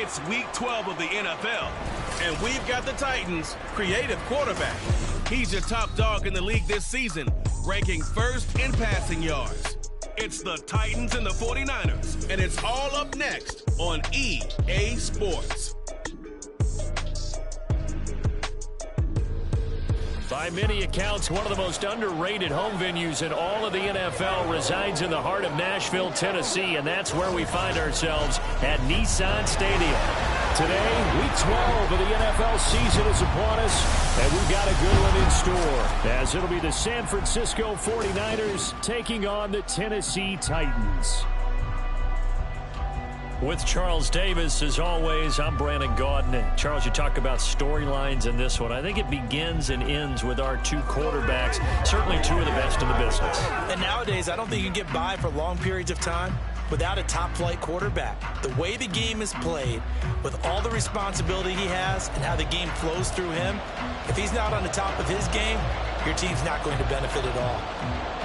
It's Week 12 of the NFL, and we've got the Titans' creative quarterback. He's your top dog in the league this season, ranking first in passing yards. It's the Titans and the 49ers, and it's all up next on EA Sports. By many accounts, one of the most underrated home venues in all of the NFL resides in the heart of Nashville, Tennessee, and that's where we find ourselves at Nissan Stadium. Today, Week 12 of the NFL season is upon us, and we've got a good one in store, as it'll be the San Francisco 49ers taking on the Tennessee Titans. With Charles Davis, as always, I'm Brandon Gaudin. Charles, you talk about storylines in this one. I think it begins and ends with our two quarterbacks, certainly two of the best in the business. And nowadays, I don't think you can get by for long periods of time without a top-flight quarterback. The way the game is played, with all the responsibility he has and how the game flows through him, if he's not on the top of his game, your team's not going to benefit at all.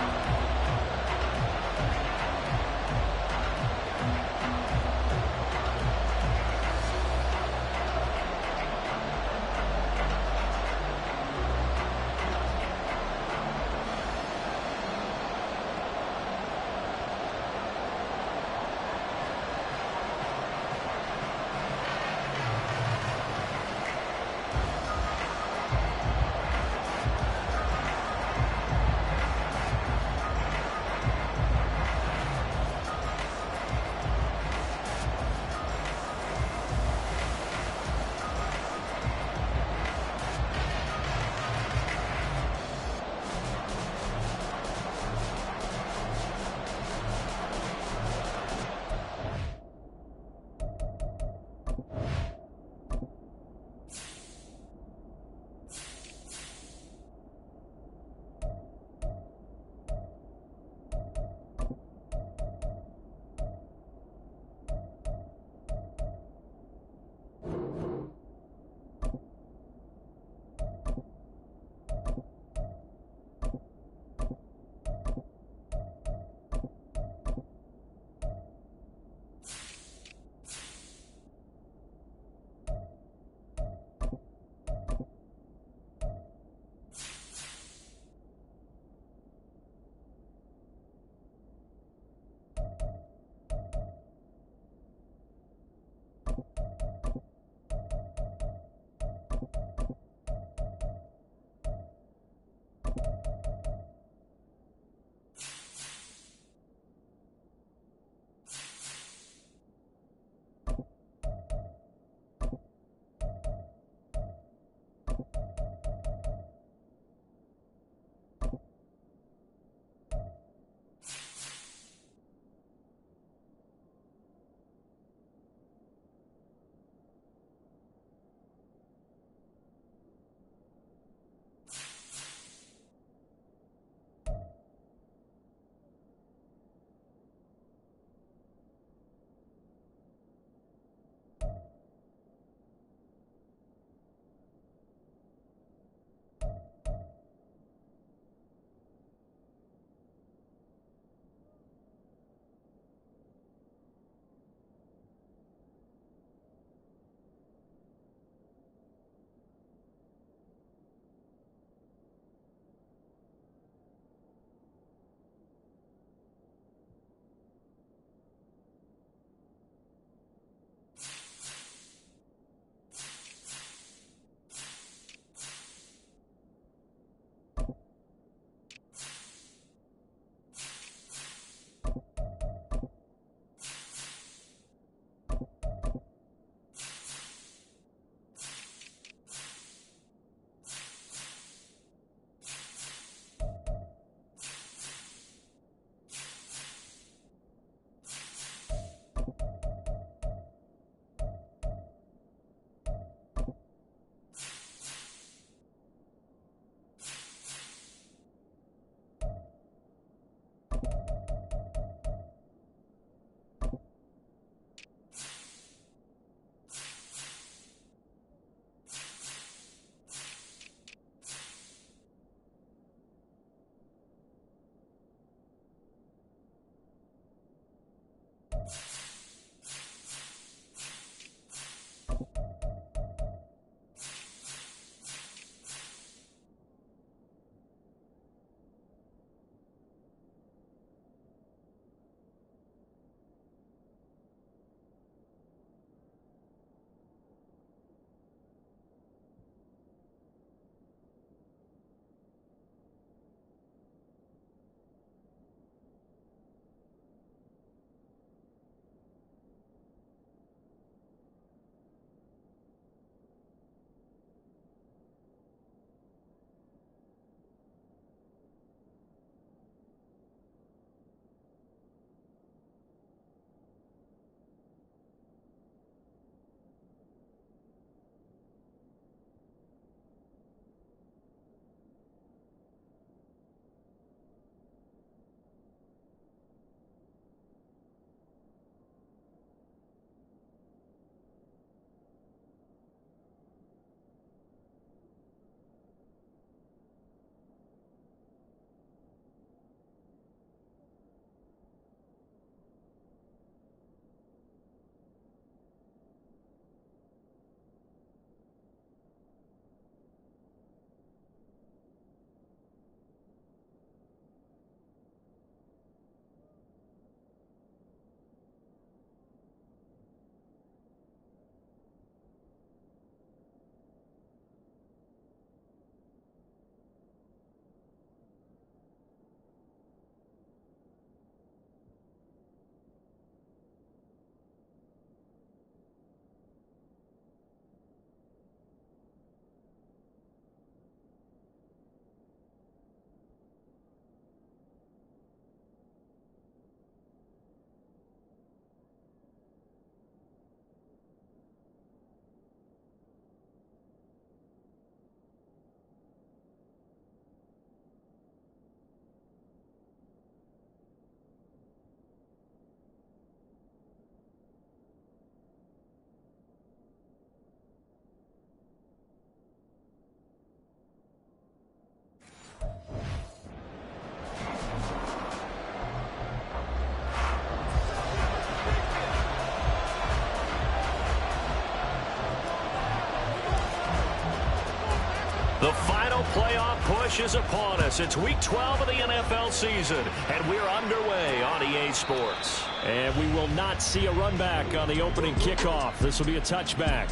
push is upon us. It's week 12 of the NFL season, and we're underway on EA Sports. And we will not see a run back on the opening kickoff. This will be a touchback.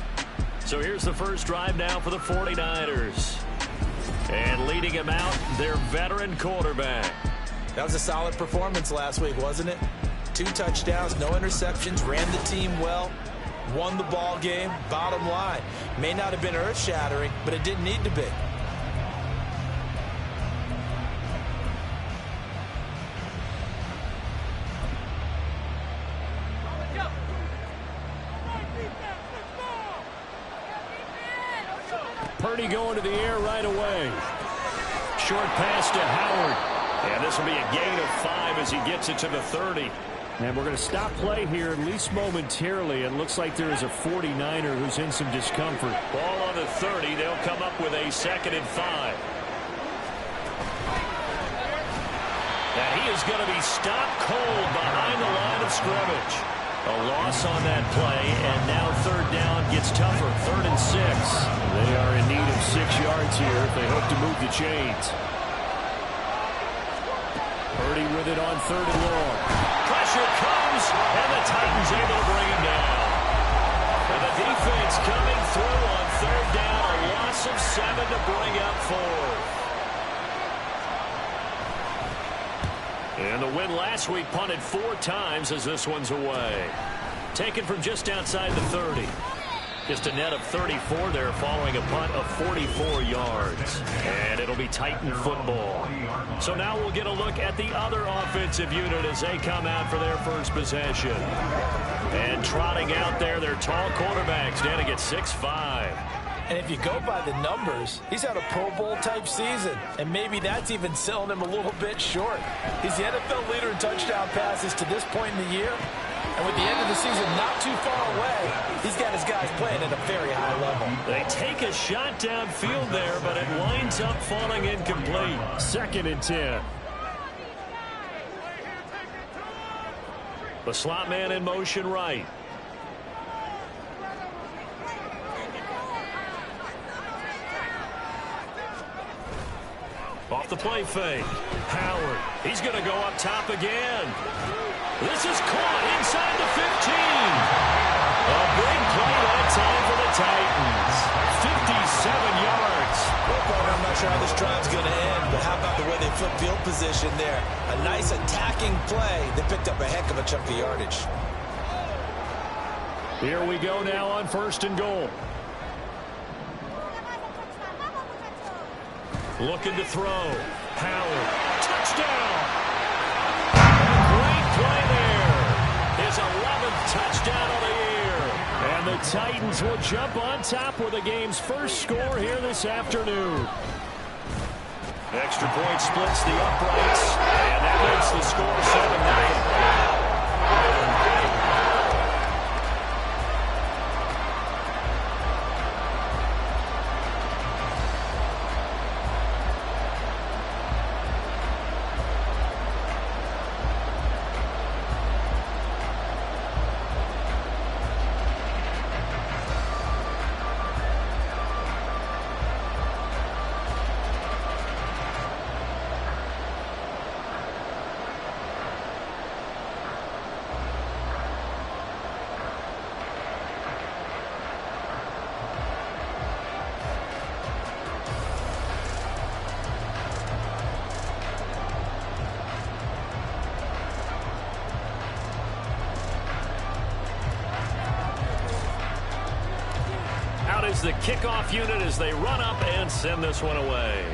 So here's the first drive now for the 49ers. And leading him out, their veteran quarterback. That was a solid performance last week, wasn't it? 2 touchdowns, no interceptions, ran the team well, won the ball game. Bottom line, may not have been earth-shattering, but it didn't need to be. Purdy going to the air right away. Short pass to Howard. And this will be a gain of 5 as he gets it to the 30. And we're going to stop play here, at least momentarily. It looks like there is a 49er who's in some discomfort. Ball on the 30. They'll come up with a 2nd and 5. And he is going to be stopped cold behind the line of scrimmage. A loss on that play, and now 3rd down gets tougher. 3rd and 6. They are in need of 6 yards here if they hope to move the chains. Purdy with it on 3rd and long. Pressure comes, and the Titans able to bring him down. And the defense coming through on 3rd down. A loss of 7 to bring up 4. And the win last week punted 4 times as this one's away. Taken from just outside the 30. Just a net of 34 there following a punt of 44 yards. And it'll be Titan football. So now we'll get a look at the other offensive unit as they come out for their first possession. And trotting out there, their tall quarterback standing at 6'5". And if you go by the numbers, he's had a Pro Bowl type season. And maybe that's even selling him a little bit short. He's the NFL leader in touchdown passes to this point in the year. And with the end of the season not too far away, he's got his guys playing at a very high level. They take a shot downfield there, but it winds up falling incomplete. 2nd and 10. The slot man in motion right. Off the play fake. Howard. He's going to go up top again. This is caught inside the 15. A big play that time for the Titans. 57 yards. I'm not sure how this drive's going to end, but how about the way they flip field position there? A nice attacking play. They picked up a heck of a chunk of yardage. Here we go now on 1st and goal. Looking to throw. Howard. Touchdown. Great play there. His 11th touchdown of the year. And the Titans will jump on top with the game's first score here this afternoon. Extra point splits the uprights. And that makes the score 7-0. Is the kickoff unit as they run up and send this one away.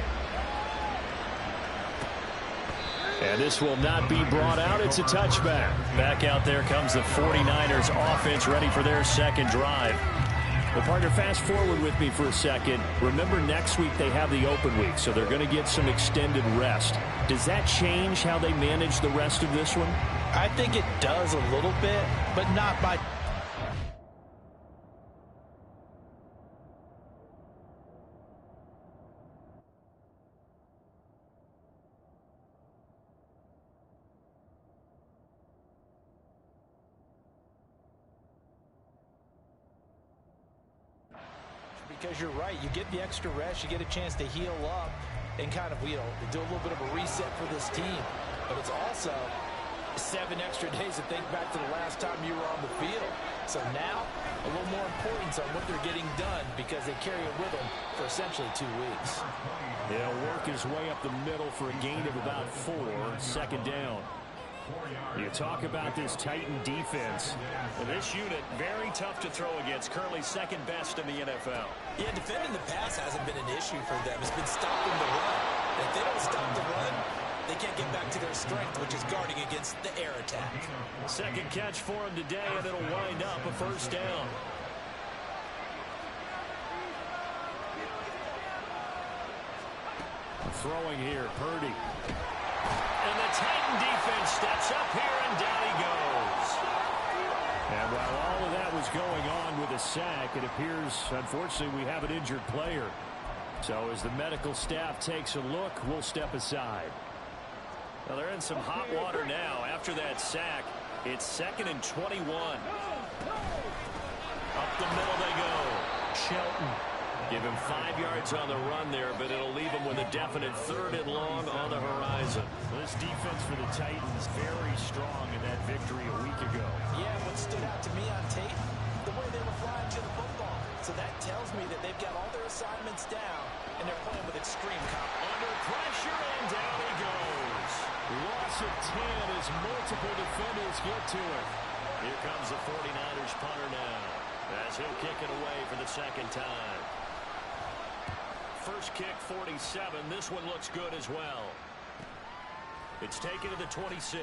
And this will not be brought out. It's a touchback. Back out there comes the 49ers offense ready for their 2nd drive. Well, partner, fast forward with me for a second. Remember, next week they have the open week, so they're going to get some extended rest. Does that change how they manage the rest of this one? I think it does a little bit, but not by... Because you're right, you get the extra rest, you get a chance to heal up, and kind of, do a little bit of a reset for this team. But it's also 7 extra days to think back to the last time you were on the field. So now, a little more importance on what they're getting done because they carry it with them for essentially 2 weeks. He'll work his way up the middle for a gain of about 4, second down. You talk about this Titan defense. And this unit, very tough to throw against, currently second best in the NFL. Yeah, defending the pass hasn't been an issue for them. It's been stopping the run. And if they don't stop the run, they can't get back to their strength, which is guarding against the air attack. Second catch for him today, and it'll wind up a first down. Throwing here, Purdy. And the Titan defense steps up here, and down he goes. And while all of that was going on with a sack, it appears, unfortunately, we have an injured player. So as the medical staff takes a look, we'll step aside. Well, they're in some hot water now. After that sack, it's 2nd and 21. Up the middle they go. Shelton. Give him 5 yards on the run there, but it'll leave him with a definite 3rd and long on the horizon. This defense for the Titans very strong in that victory a week ago. Yeah, what stood out to me on tape, the way they were flying to the football. So that tells me that they've got all their assignments down, and they're playing with extreme confidence. Under pressure, and down he goes. Loss of 10 as multiple defenders get to it. Here comes the 49ers punter now, as he'll kick it away for the second time. First kick, 47. This one looks good as well. It's taken to the 26.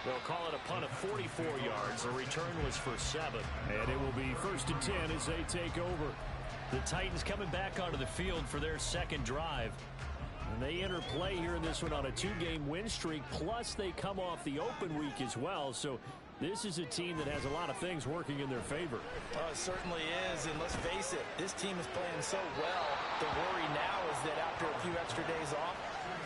They'll call it a punt of 44 yards. The return was for 7. And it will be 1st and 10 as they take over. The Titans coming back onto the field for their second drive. And they enter play here in this one on a 2-game win streak, plus they come off the open week as well. So this is a team that has a lot of things working in their favor. It certainly is, and let's face it, this team is playing so well. The worry now is that after a few extra days off,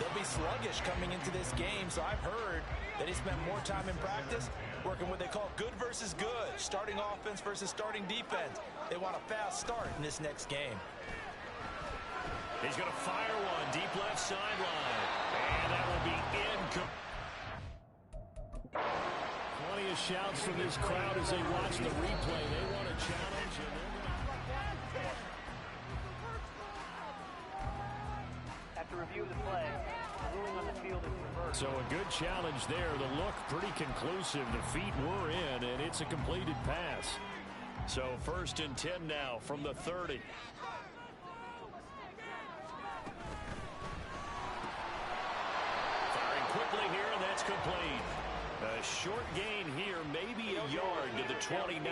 they'll be sluggish coming into this game. So I've heard that he spent more time in practice working what they call good versus good, starting offense versus starting defense. They want a fast start in this next game. He's going to fire one deep left sideline. And that will be incomplete. Plenty of shouts from this crowd as they watch the replay. They want a challenge. After review of the play, the ruling on the field is reversed. So a good challenge there. The look pretty conclusive. The feet were in, and it's a completed pass. So 1st and 10 now from the 30. Quickly here, and that's complete. A short gain here, maybe a yard to the 29.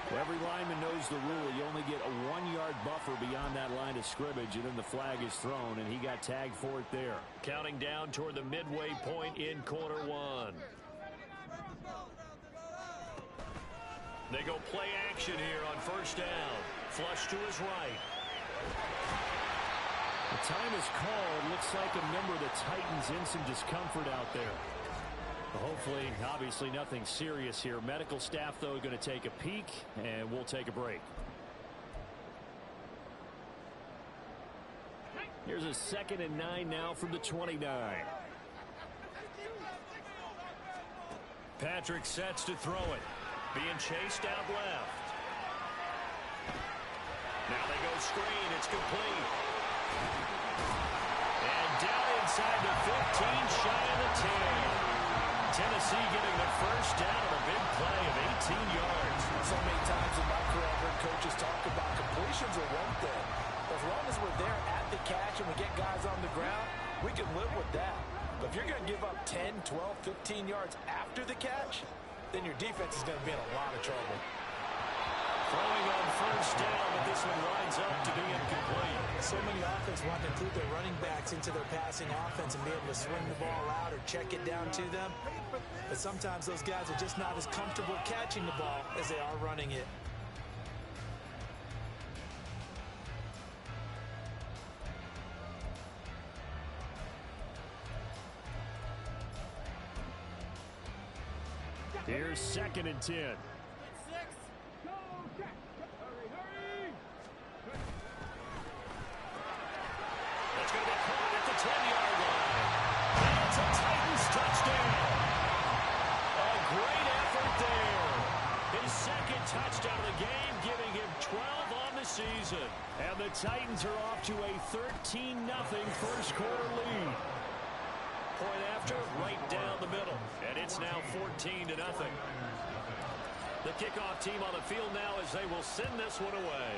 Well, every lineman knows the rule. You only get a 1-yard buffer beyond that line of scrimmage, and then the flag is thrown, and he got tagged for it there. Counting down toward the midway point in quarter 1. They go play action here on 1st down. Flush to his right. The time is called. Looks like a member of the Titans in some discomfort out there. Hopefully, obviously nothing serious here. Medical staff, though, going to take a peek, and we'll take a break. Here's a 2nd and 9 now from the 29. Patrick sets to throw it. Being chased out left. Now they go screen. It's complete. And down inside the 15, shy of the 10. Tennessee getting the first down on a big play of 18 yards. So many times in my career, I've heard coaches talk about completions are one thing. As long as we're there at the catch and we get guys on the ground, we can live with that. But if you're going to give up 10, 12, 15 yards after the catch, then your defense is going to be in a lot of trouble. Throwing on 1st down, but this one winds up to be incomplete. So many offenses want to include their running backs into their passing offense and be able to swing the ball out or check it down to them. But sometimes those guys are just not as comfortable catching the ball as they are running it. Here's 2nd and 10. Titans are off to a 13-0 first quarter lead. Point after, right down the middle. And it's now 14-0. The kickoff team on the field now as they will send this one away.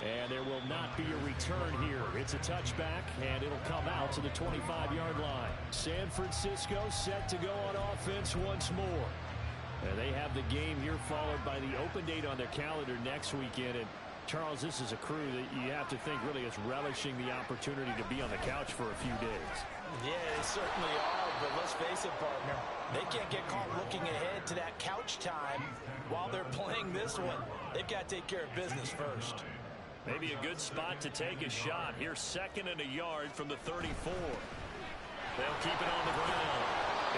And there will not be a return here. It's a touchback, and it'll come out to the 25-yard line. San Francisco set to go on offense once more. And they have the game here followed by the open date on their calendar next weekend. And Charles, this is a crew that you have to think really is relishing the opportunity to be on the couch for a few days. Yeah, they certainly are, but let's face it, partner. They can't get caught looking ahead to that couch time while they're playing this one. They've got to take care of business first. Maybe a good spot to take a shot. Here's 2nd and a yard from the 34. They'll keep it on the ground.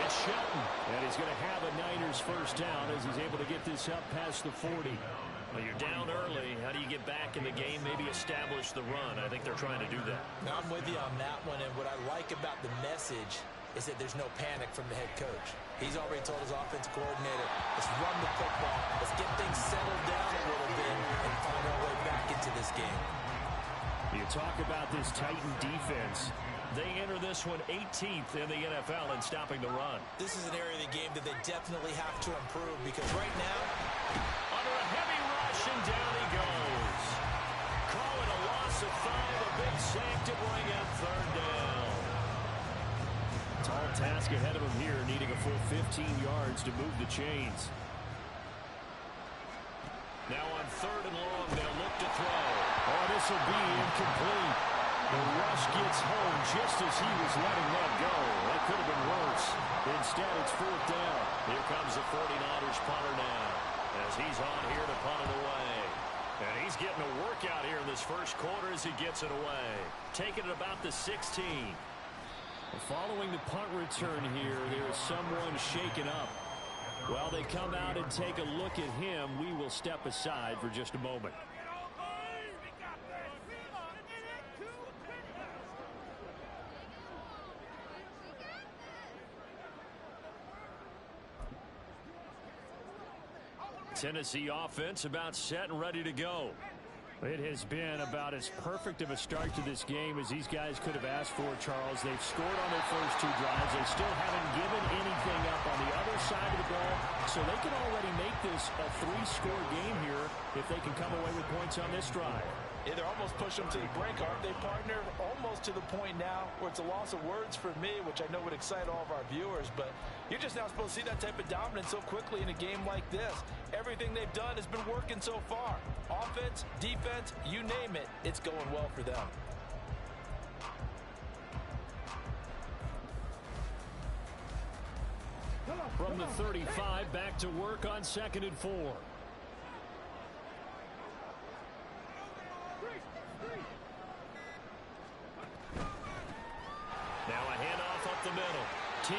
It's Shelton, and he's going to have a Niners first down as he's able to get this up past the 40. Well, you're down early. How do you get back in the game, maybe establish the run? I think they're trying to do that. Now, I'm with you on that one, and what I like about the message is that there's no panic from the head coach. He's already told his offensive coordinator, let's run the football, let's get things settled down a little bit and find our way back into this game. You talk about this Titan defense. They enter this one 18th in the NFL in stopping the run. This is an area of the game that they definitely have to improve because right now, under a heavy rush, and down he goes. Call it a loss of 5, a big sack to bring up 3rd down. Tall task ahead of him here, needing a full 15 yards to move the chains. Now on 3rd and long, they'll look to throw. Oh, this will be incomplete. The rush gets home just as he was letting that go. That could have been worse. Instead, it's 4th down. Here comes the 49ers punter now as he's on here to punt it away. And he's getting a workout here in this first quarter as he gets it away. Taking it about the 16. Following the punt return here, there is someone shaken up. While they come out and take a look at him, we will step aside for just a moment. Tennessee offense about set and ready to go. It has been about as perfect of a start to this game as these guys could have asked for, Charles. They've scored on their first 2 drives. They still haven't given anything up on the other side of the ball, so they can already make this a 3-score game here if they can come away with points on this drive. Yeah, they're almost pushing them to the brink, aren't they, partner? Almost to the point now where it's a loss of words for me, which I know would excite all of our viewers, but you're just not supposed to see that type of dominance so quickly in a game like this. Everything they've done has been working so far. Offense, defense, you name it, it's going well for them. From the 35, back to work on 2nd and 4. Now a handoff up the middle. T,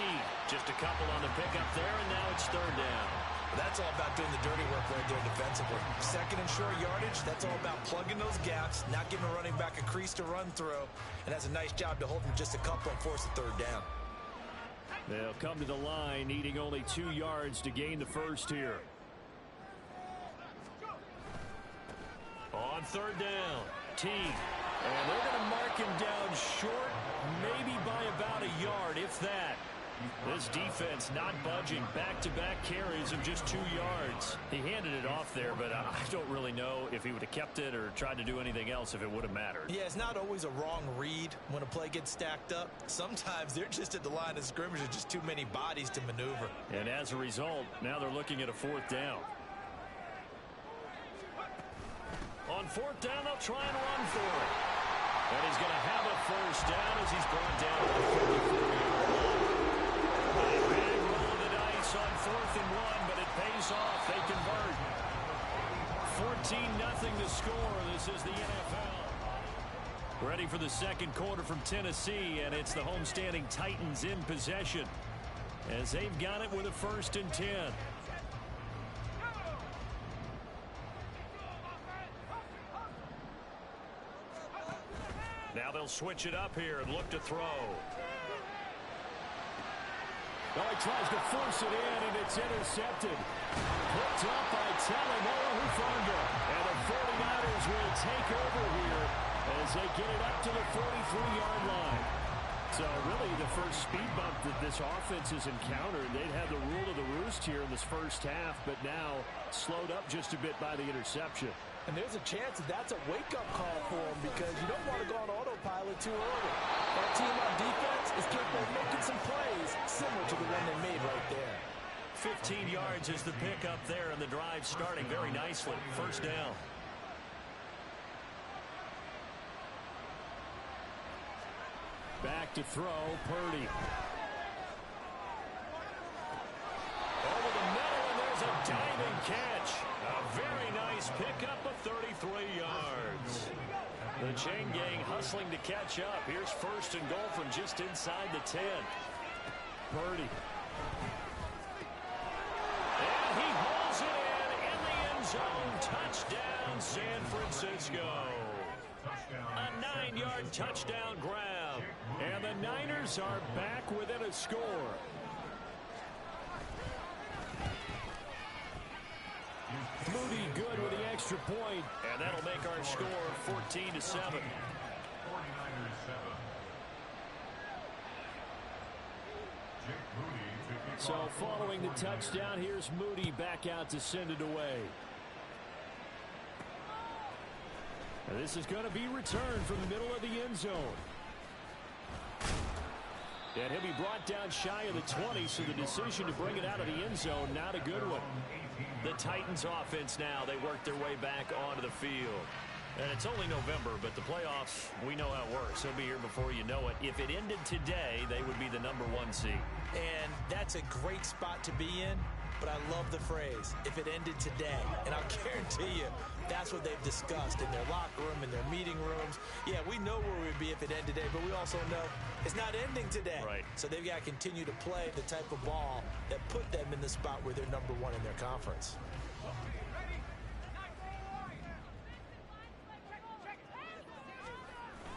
just a couple on the pickup there, and now it's 3rd down. That's all about doing the dirty work right there defensively. 2nd and short yardage, that's all about plugging those gaps, not giving a running back a crease to run through, and that's a nice job to hold him just a couple and force a 3rd down. They'll come to the line, needing only 2 yards to gain the first here. On 3rd down, T. And they're going to mark him down short, maybe by about a yard, if that. This defense not budging. Back-to-back carries of just 2 yards. He handed it off there, but I don't really know if he would have kept it or tried to do anything else if it would have mattered. Yeah, it's not always a wrong read when a play gets stacked up. Sometimes they're just at the line of scrimmage with just too many bodies to maneuver. And as a result, now they're looking at a 4th down. On 4th down, they'll try and run for it. And he's going to have a first down as he's brought down to the 34-yard line. A big roll of the dice on 4th and 1, but it pays off. They convert. 14-0 the score. This is the NFL. Ready for the 2nd quarter from Tennessee, and it's the homestanding Titans in possession as they've got it with a 1st and 10. Now they'll switch it up here and look to throw. Oh, he tries to force it in, and it's intercepted. Picked up by Talanoa Hufanga. And the 49ers will take over here as they get it up to the 43-yard line. So really the first speed bump that this offense has encountered. They'd had the rule of the roost here in this first half, but now slowed up just a bit by the interception. And there's a chance that that's a wake-up call for them because you don't want to go on autopilot too early. That team on defense is capable of making some plays similar to the one they made right there. 15 yards is the pickup there, and the drive starting very nicely. First down. Back to throw, Purdy. Over the middle, and there's a diving catch. A very nice pickup of 33 yards. The chain gang hustling to catch up. Here's first and goal from just inside the 10. Purdy. And he holds it in the end zone. Touchdown, San Francisco. A 9-yard touchdown grab. And the Niners are back within a score. Moody good with the extra point, and that'll make our score 14-7. So following the touchdown, here's Moody back out to send it away. And this is going to be returned from the middle of the end zone. And he'll be brought down shy of the 20, so the decision to bring it out of the end zone, not a good one. The Titans offense now, they work their way back onto the field. And it's only November, but the playoffs, we know how it works. They'll be here before you know it. If it ended today, they would be the #1 seed. And that's a great spot to be in, but I love the phrase, if it ended today. And I'll guarantee you, that's what they've discussed in their locker room, in their meeting rooms. Yeah, we know where we'd be if it ended today, but we also know it's not ending today. Right. So they've got to continue to play the type of ball that put them in the spot where they're #1 in their conference.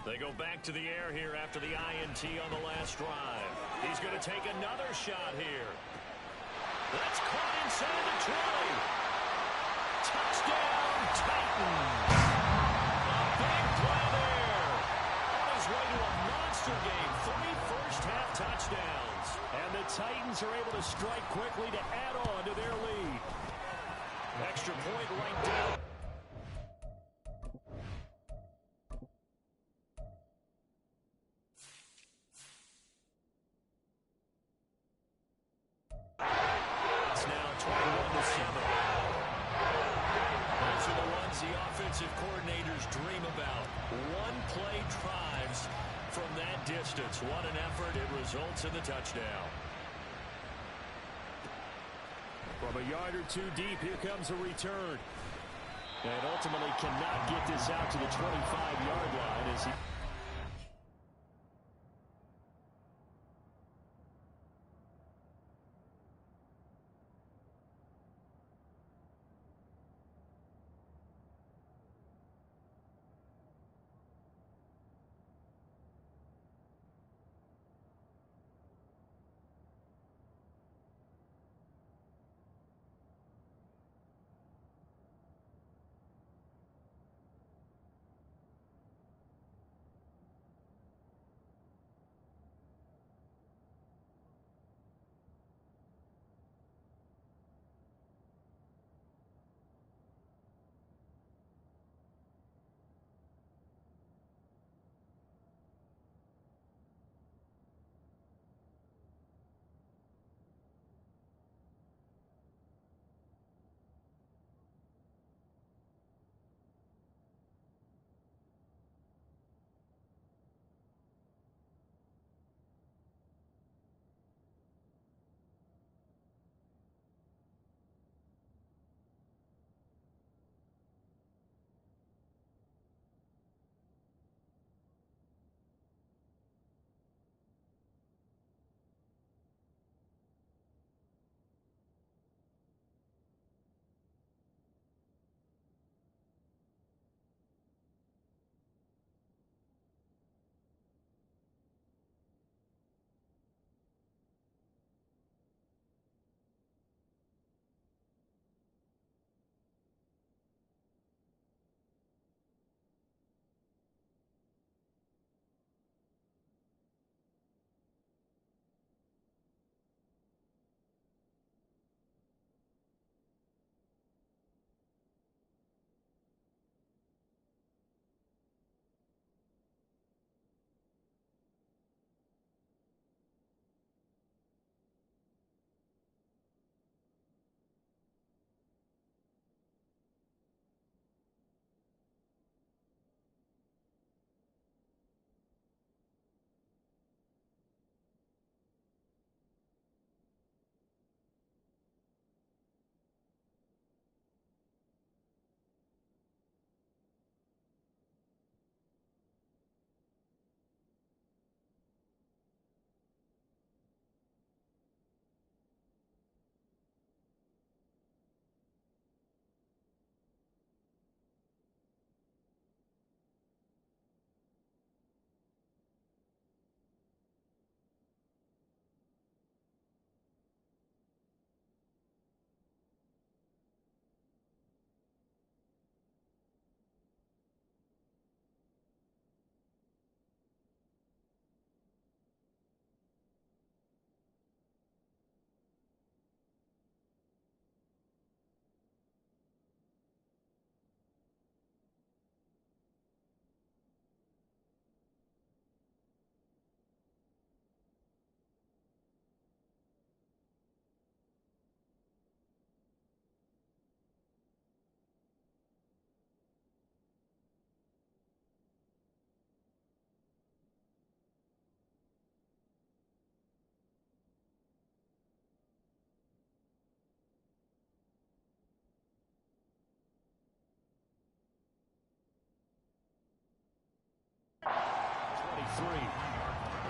They go back to the air here after the INT on the last drive. He's going to take another shot here. That's caught inside the 20. Touchdown, Titans. A big play there. On his way to a monster game. 3 first-half touchdowns. And the Titans are able to strike quickly to add on to their lead. Extra point right down. Coordinators dream about. One-play drives from that distance. What an effort. It results in the touchdown. From a yard or two deep, here comes a return. And ultimately cannot get this out to the 25-yard line as he...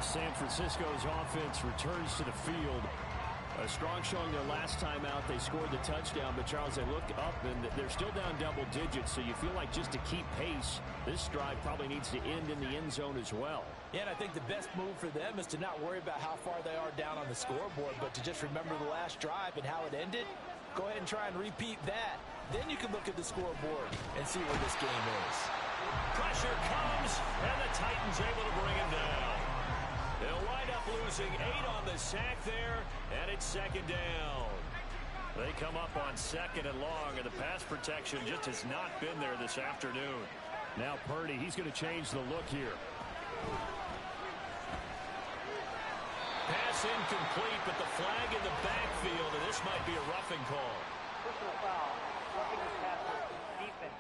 San Francisco's offense returns to the field. A strong showing their last time out. They scored the touchdown, but Charles, they look up and they're still down double digits, so you feel like just to keep pace, this drive probably needs to end in the end zone as well. Yeah, and I think the best move for them is to not worry about how far they are down on the scoreboard, but to just remember the last drive and how it ended. Go ahead and try and repeat that. Then you can look at the scoreboard and see where this game is. Pressure comes, and the Titans able to bring him down. They'll wind up losing 8 on the sack there, and it's second down. They come up on second and long, and the pass protection just has not been there this afternoon. Now Purdy, he's going to change the look here. Pass incomplete, but the flag in the backfield, and this might be a roughing call. Personal foul. Roughing the passer. Defense.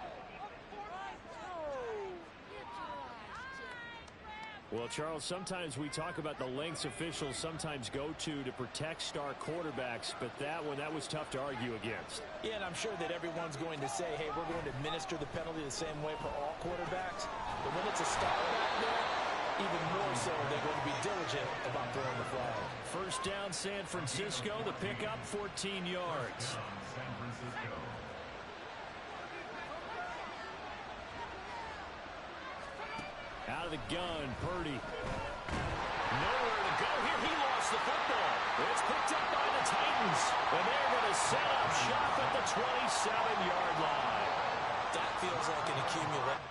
Well, Charles, sometimes we talk about the lengths officials sometimes go to protect star quarterbacks, but that was tough to argue against. Yeah, and I'm sure that everyone's going to say, hey, we're going to administer the penalty the same way for all quarterbacks. But when it's a star back there, even more so, they're going to be diligent about throwing the flag. First down, San Francisco. The pickup, 14 yards. Out of the gun, Purdy. Nowhere to go here. He lost the football. It's picked up by the Titans. And they're going to set up shop at the 27-yard line. That feels like an accumulation.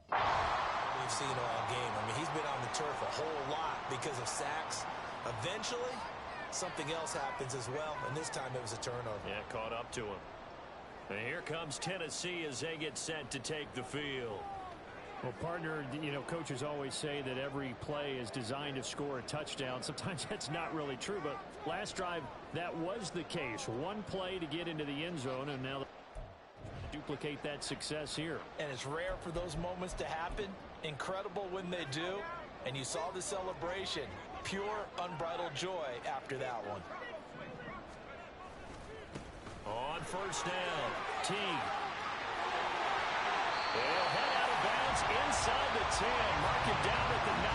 We've seen all game. I mean, he's been on the turf a whole lot because of sacks. Eventually, something else happens as well, and this time it was a turnover. Yeah, caught up to him. And here comes Tennessee as they get set to take the field. Well, partner, you know, coaches always say that every play is designed to score a touchdown. Sometimes that's not really true, but last drive, that was the case. One play to get into the end zone, and now duplicate that success here. And it's rare for those moments to happen. Incredible when they do. And you saw the celebration. Pure, unbridled joy after that one. On first down, Teague. They'll head out of bounds inside the 10. Mark it down at the 9.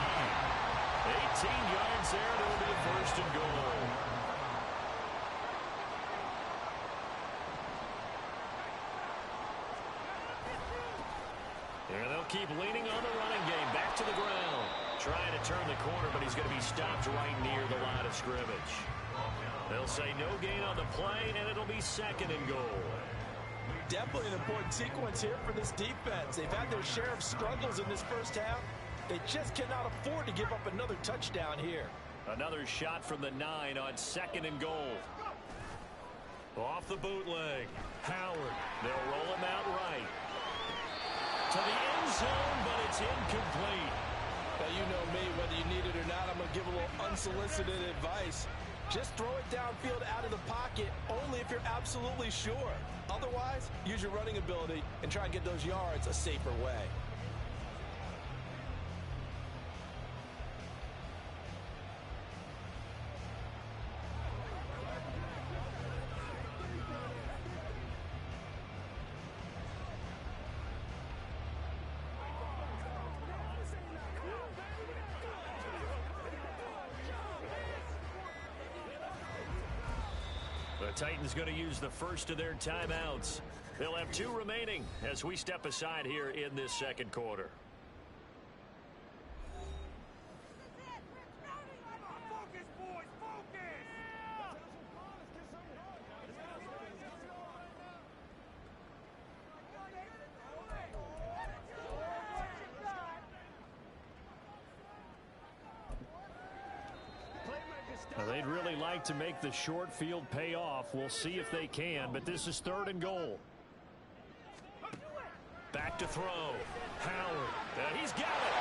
18 yards there, and it'll be a first and goal. There they'll keep leaning on the running game. Back to the ground. Trying to turn the corner, but he's going to be stopped right near the line of scrimmage. They'll say no gain on the play, and it'll be second and goal. Definitely an important sequence here for this defense. They've had their share of struggles in this first half. They just cannot afford to give up another touchdown here. Another shot from the 9 on second and goal. Off the bootleg. Howard. They'll roll him out right. To the end zone, but it's incomplete. Now, you know me, whether you need it or not, I'm going to give a little unsolicited advice. Just throw it downfield out of the pocket only if you're absolutely sure. Otherwise, use your running ability and try and get those yards a safer way. The Titans going to use the first of their timeouts. They'll have 2 remaining as we step aside here in this second quarter. Now, they'd really like to make the short field pay off. We'll see if they can, but this is third and goal. Back to throw. Howard. And he's got it.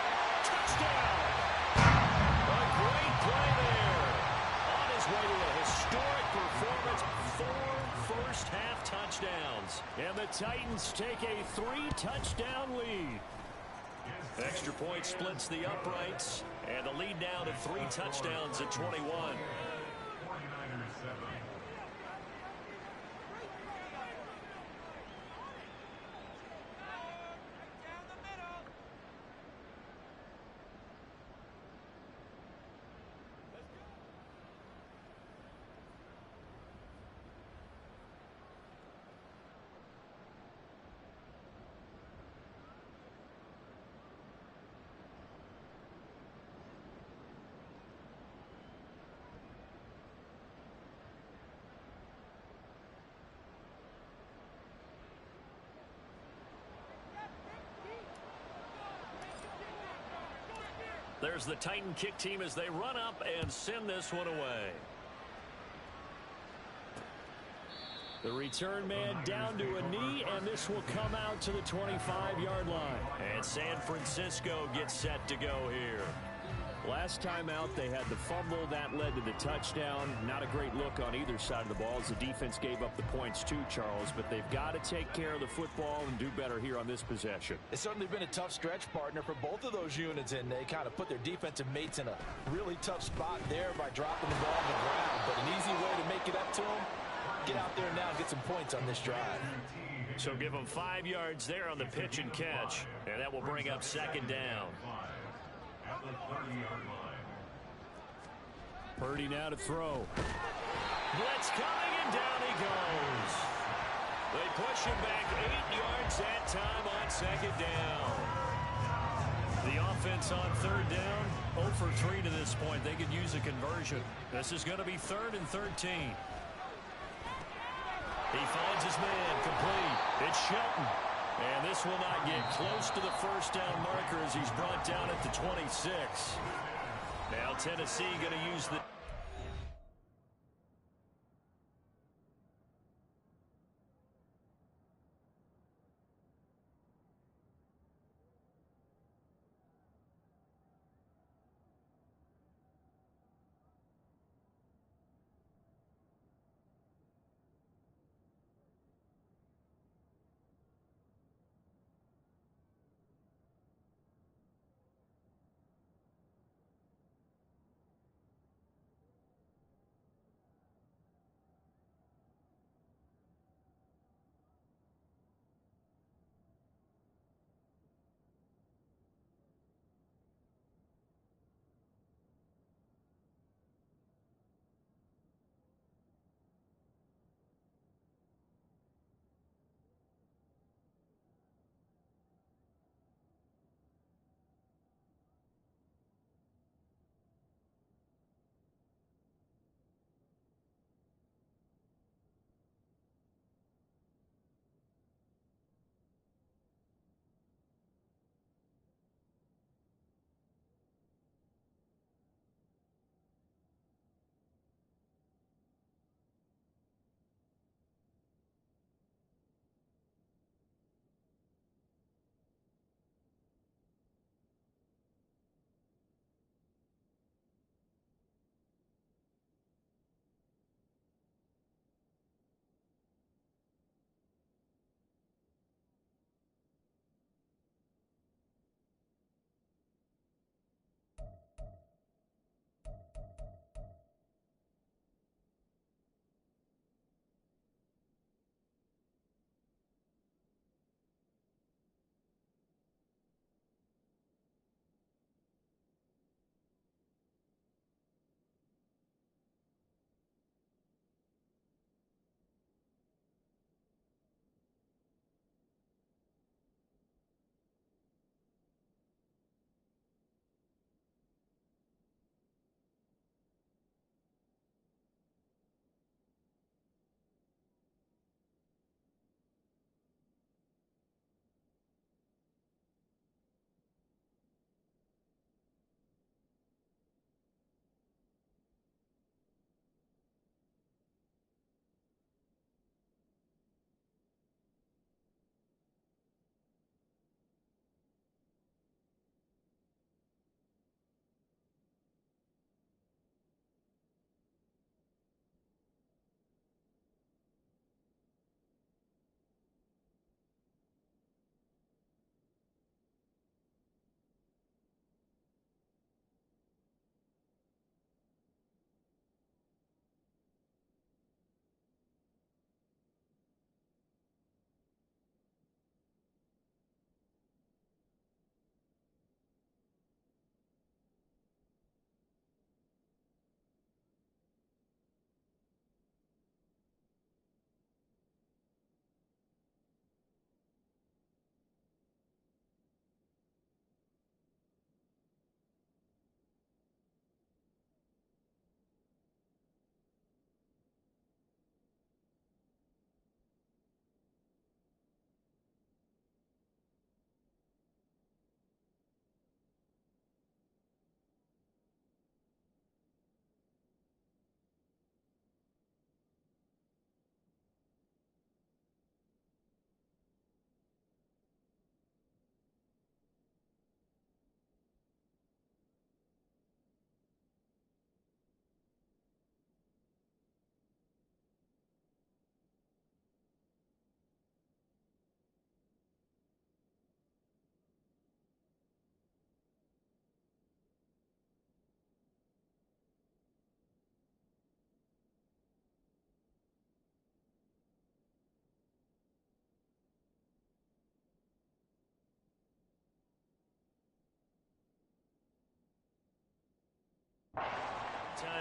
Touchdown. A great play there. On his way to a historic performance. 4 first-half touchdowns. And the Titans take a 3-touchdown lead. Extra point splits the uprights, and the lead now to 3 touchdowns at 21. There's the Titan kick team as they run up and send this one away. The return man down to a knee, and this will come out to the 25-yard line. And San Francisco gets set to go here. Last time out, they had the fumble. That led to the touchdown. Not a great look on either side of the ball as the defense gave up the points too, Charles. But they've got to take care of the football and do better here on this possession. It's certainly been a tough stretch, partner, for both of those units, and they kind of put their defensive mates in a really tough spot there by dropping the ball on the ground. But an easy way to make it up to them, get out there now and get some points on this drive. So give them 5 yards there on the pitch and catch, and that will bring up second down. At the 30-yard line. Purdy now to throw. Blitz coming, and down he goes. They push him back 8 yards that time on second down. The offense on third down, 0 for 3 to this point. They could use a conversion. This is going to be 3rd and 13. He finds his man, complete. It's Shelton. And this will not get close to the first down marker as he's brought down at the 26. Now Tennessee going to use the...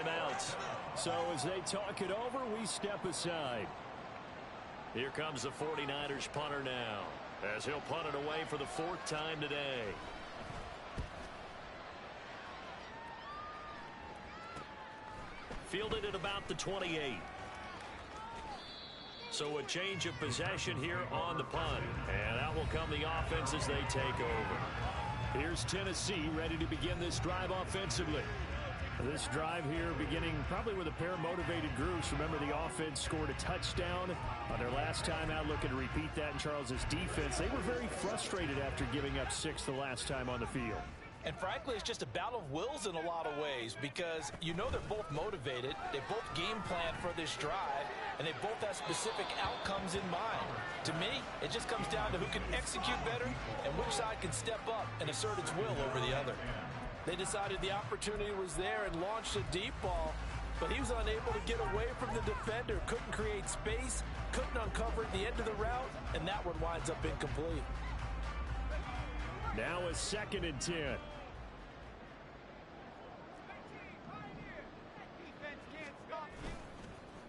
timeouts. So as they talk it over, we step aside. Here comes the 49ers punter now, as he'll punt it away for the 4th time today. Fielded at about the 28. So a change of possession here on the punt. And out will come the offense as they take over. Here's Tennessee ready to begin this drive offensively. This drive here beginning probably with a pair of motivated groups. Remember, the offense scored a touchdown on their last time out, looking to repeat that in Charles's defense. They were very frustrated after giving up 6 the last time on the field. And frankly, it's just a battle of wills in a lot of ways, because you know they're both motivated, they both game plan for this drive, and they both have specific outcomes in mind. To me, it just comes down to who can execute better and which side can step up and assert its will over the other. They decided the opportunity was there and launched a deep ball, but he was unable to get away from the defender, couldn't create space, couldn't uncover the end of the route, and that one winds up incomplete. Now a 2nd and 10.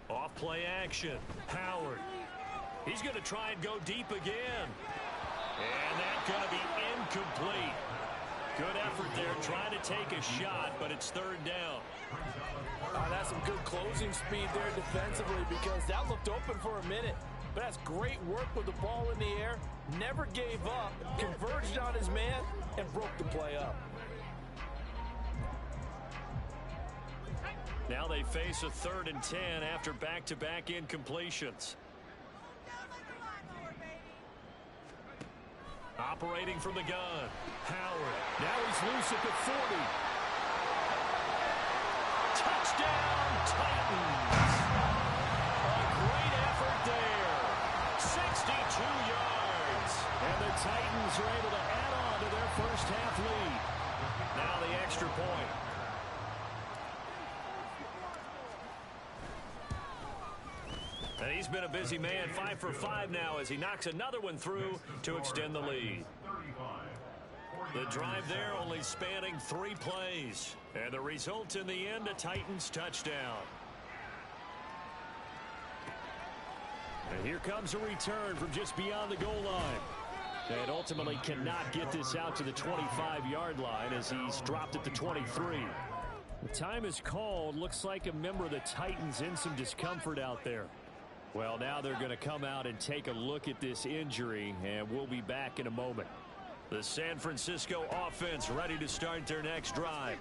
Off play action. Howard. He's going to try and go deep again. And that's going to be incomplete. Good effort there, trying to take a shot, but it's 3rd down. That's some good closing speed there defensively, because that looked open for a minute. But that's great work with the ball in the air. Never gave up, converged on his man, and broke the play up. Now they face a 3rd and 10 after back-to-back incompletions. Operating from the gun. Howard. Now he's loose at the 40. Touchdown, Titans. A great effort there. 62 yards. And the Titans are able to add on to their first half lead. Now the extra point. And he's been a busy man, 5 for 5 now as he knocks another one through to extend the lead. The drive there only spanning 3 plays. And the result in the end, a Titans touchdown. And here comes a return from just beyond the goal line. And ultimately cannot get this out to the 25-yard line as he's dropped at the 23. The time is called. Looks like a member of the Titans in some discomfort out there. Well, now they're going to come out and take a look at this injury, and we'll be back in a moment. The San Francisco offense ready to start their next drive.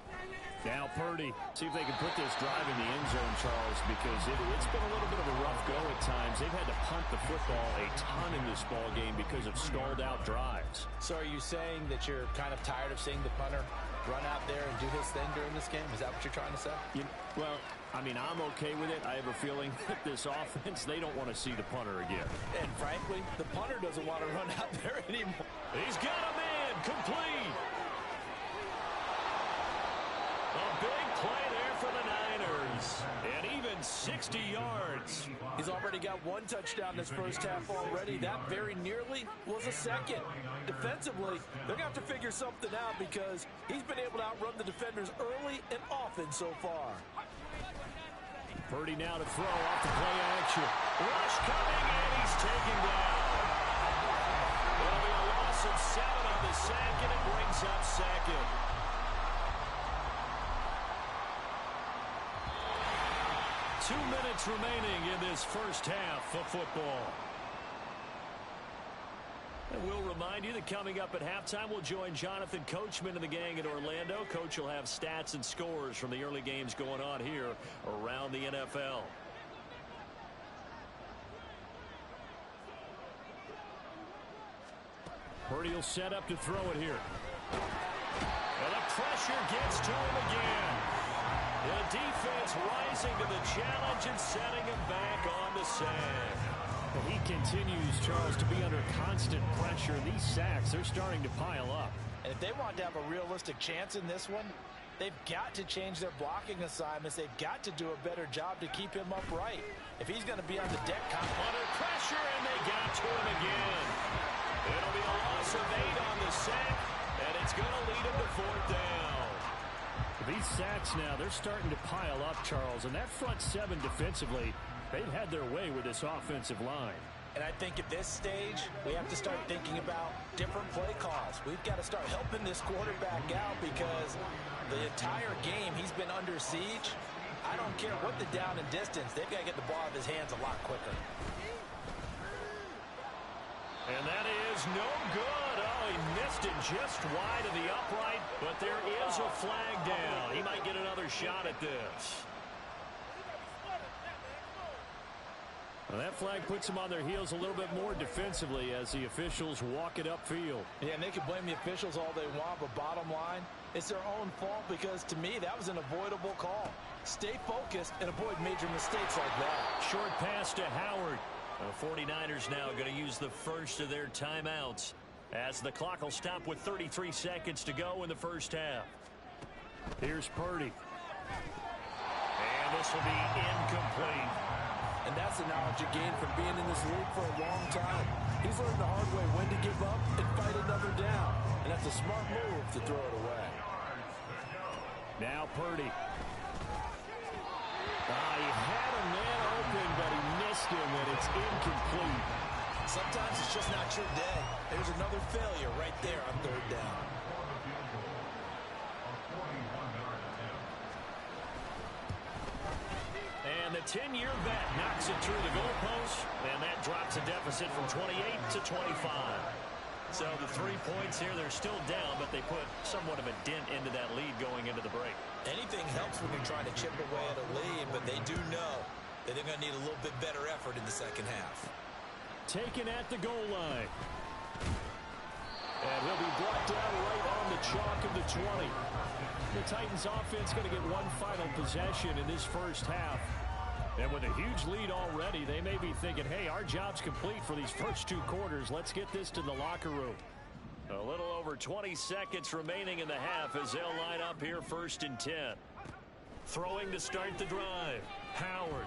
Now Purdy. See if they can put this drive in the end zone, Charles, because it's been a little bit of a rough go at times. They've had to punt the football a ton in this ball game because of stalled-out drives. So are you saying that you're kind of tired of seeing the punter run out there and do his thing during this game? Is that what you're trying to say? Well, I mean, I'm okay with it. I have a feeling that this offense, they don't want to see the punter again. And frankly, the punter doesn't want to run out there anymore. He's got a man complete. A big play there for the Niners. And even 60 yards. He's already got 1 touchdown this first half already. That very nearly was a second. Defensively, they're going to have to figure something out because he's been able to outrun the defenders early and often so far. Purdy now to throw off the play action. Rush coming, and he's taken down. It'll be a loss of 7 on the sack, and it brings up 2nd. Two minutes remaining in this first half of football. And we'll remind you that coming up at halftime, we'll join Jonathan Coachman and the gang in Orlando. Coach will have stats and scores from the early games going on here around the NFL. Purdy will set up to throw it here. And the pressure gets to him again. The defense rising to the challenge and setting him back on the sack. And he continues, Charles, to be under constant pressure. These sacks, they're starting to pile up. And if they want to have a realistic chance in this one, they've got to change their blocking assignments. They've got to do a better job to keep him upright. If he's going to be on the deck, under pressure, and they got to him again. It'll be a loss of 8 on the sack, and it's going to lead him to 4th down. These sacks now, they're starting to pile up, Charles. And that front seven defensively, they've had their way with this offensive line. And I think at this stage, we have to start thinking about different play calls. We've got to start helping this quarterback out because the entire game he's been under siege. I don't care what the down and distance. They've got to get the ball out of his hands a lot quicker. And that is no good. Oh, he missed it just wide of the upright, but there is a flag down. He might get another shot at this. Well, that flag puts them on their heels a little bit more defensively as the officials walk it upfield. Yeah, and they can blame the officials all they want, but bottom line, it's their own fault because, to me, that was an avoidable call. Stay focused and avoid major mistakes like that. Short pass to Howard. The 49ers now going to use the first of their timeouts as the clock will stop with 33 seconds to go in the first half. Here's Purdy. And this will be incomplete. And that's the knowledge you gain from being in this league for a long time. He's learned the hard way when to give up and fight another down. And that's a smart move to throw it away. Now Purdy. He had a man open, but he missed him, and it's incomplete. Sometimes it's just not your day. There's another failure right there on third down. And the 10-year vet knocks it through the goalpost, and that drops a deficit from 28 to 25. So the 3 points here, they're still down, but they put somewhat of a dent into that lead going into the break. Anything helps when you're trying to chip away at a lead, but they do know that they're going to need a little bit better effort in the second half. Taken at the goal line. And he'll be brought down right on the chalk of the 20. The Titans offense going to get one final possession in this first half. And with a huge lead already, they may be thinking, hey, our job's complete for these first 2 quarters. Let's get this to the locker room. A little over 20 seconds remaining in the half as they'll line up here 1st and 10. Throwing to start the drive. Howard.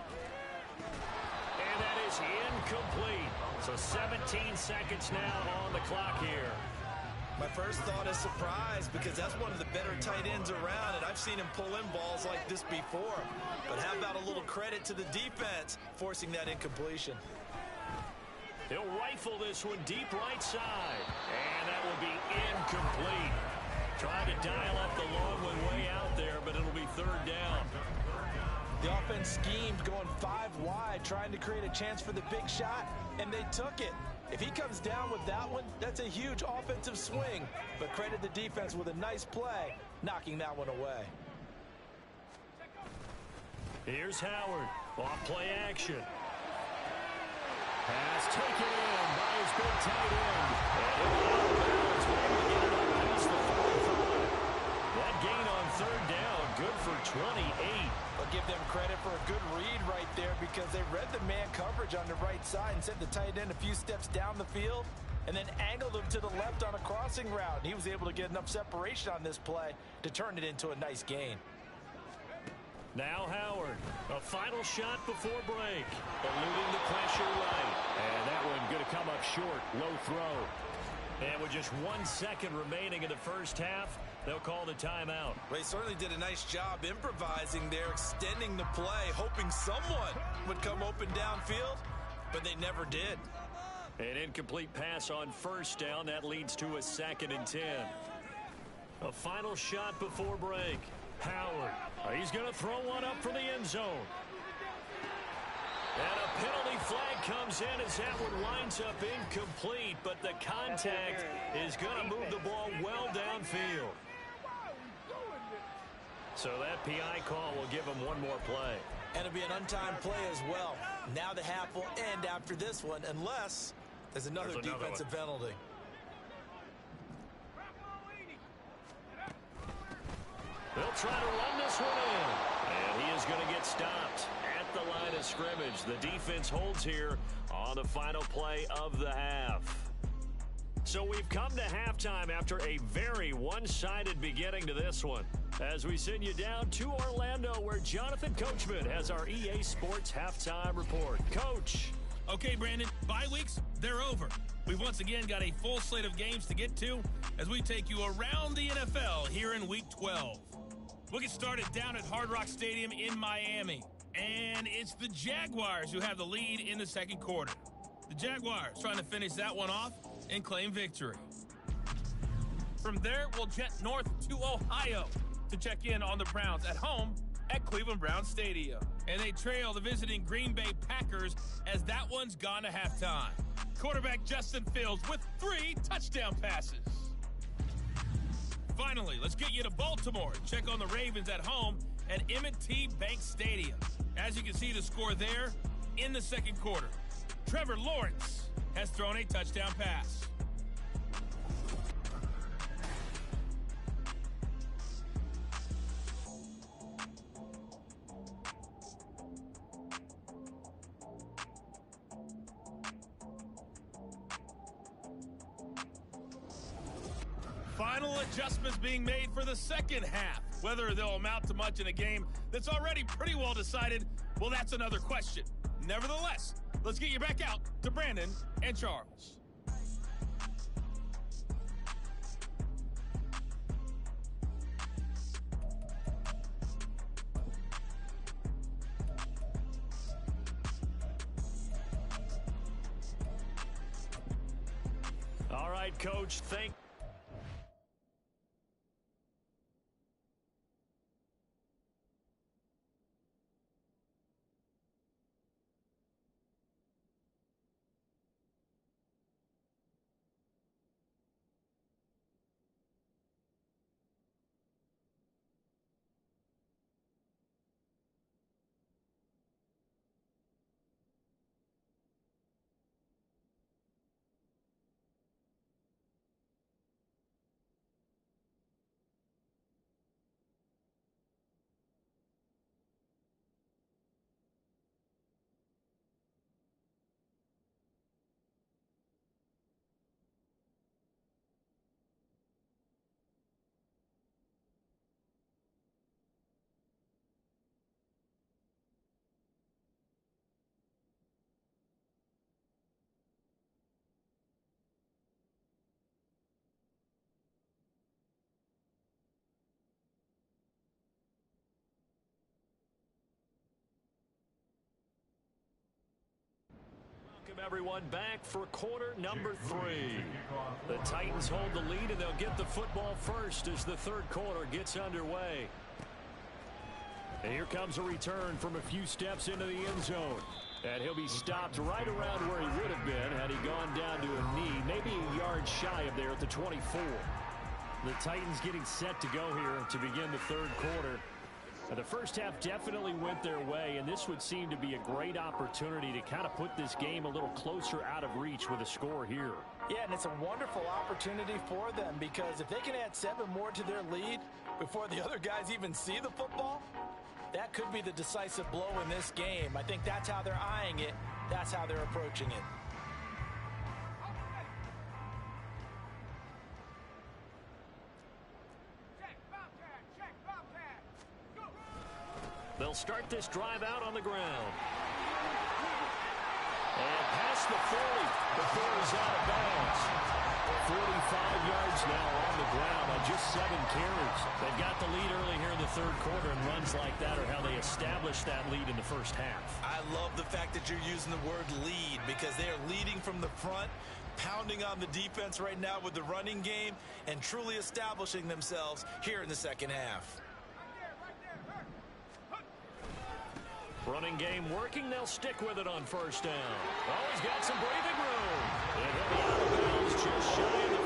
And that is incomplete. So 17 seconds now on the clock here. My first thought is surprise because that's one of the better tight ends around, and I've seen him pull in balls like this before. But how about a little credit to the defense forcing that incompletion? He'll rifle this one deep right side, and that will be incomplete. Trying to dial up the long one way out there, but it'll be 3rd down. The offense schemed going 5 wide, trying to create a chance for the big shot, and they took it. If he comes down with that one, that's a huge offensive swing. But credit the defense with a nice play, knocking that one away. Here's Howard. Off play action. Pass taken in by his big tight end. That gain on 3rd down, good for 28. I'll give them credit for a good read right there because they read the man coverage on the right side and sent the tight end a few steps down the field and then angled him to the left on a crossing route. And he was able to get enough separation on this play to turn it into a nice gain. Now Howard, a final shot before break. Eluding the pressure right. And that one going to come up short. Low throw. And with just 1 second remaining in the first half, they'll call the timeout. They certainly did a nice job improvising there, extending the play, hoping someone would come open downfield, but they never did. An incomplete pass on 1st down. That leads to a 2nd and 10. A final shot before break. Howard. He's going to throw one up for the end zone. And a penalty flag comes in as that one winds up incomplete, but the contact is going to move the ball well downfield. So that PI call will give him one more play. And it'll be an untimed play as well. Now the half will end after this one, unless there's another defensive penalty. They'll try to run this one in. And he is going to get stopped at the line of scrimmage. The defense holds here on the final play of the half. So we've come to halftime after a very one-sided beginning to this one. As we send you down to Orlando, where Jonathan Coachman has our EA Sports halftime report. Coach. Okay, Brandon, bye weeks, they're over. We've once again got a full slate of games to get to as we take you around the NFL here in Week 12. We'll get started down at Hard Rock Stadium in Miami. And it's the Jaguars who have the lead in the second quarter. The Jaguars trying to finish that one off and claim victory. From there, we'll jet north to Ohio to check in on the Browns at home at Cleveland Browns Stadium. And they trail the visiting Green Bay Packers as that one's gone to halftime. Quarterback Justin Fields with 3 touchdown passes. Finally, let's get you to Baltimore and check on the Ravens at home at M&T Bank Stadium. As you can see the score there in the second quarter. Trevor Lawrence has thrown a touchdown pass. Final adjustments being made for the second half. Whether they'll amount to much in a game that's already pretty well decided, well, that's another question. Nevertheless, let's get you back out to Brandon and Charles. All right, Coach, welcome everyone back for quarter number 3. The Titans hold the lead and they'll get the football first as the third quarter gets underway. And here comes a return from a few steps into the end zone. And he'll be stopped right around where he would have been had he gone down to a knee, maybe a yard shy of there at the 24. The Titans getting set to go here to begin the third quarter. The first half definitely went their way, and this would seem to be a great opportunity to kind of put this game a little closer out of reach with a score here. Yeah, and it's a wonderful opportunity for them because if they can add 7 more to their lead before the other guys even see the football, that could be the decisive blow in this game. I think that's how they're eyeing it. That's how they're approaching it. They'll start this drive out on the ground. And past the 40 before he's out of bounds. 45 yards now on the ground on just 7 carries. They've got the lead early here in the third quarter, and runs like that are how they establish that lead in the first half. I love the fact that you're using the word lead because they are leading from the front, pounding on the defense right now with the running game, and truly establishing themselves here in the second half. Running game working. They'll stick with it on first down. Oh, he's got some breathing room. And he'll be out of bounds just shy of the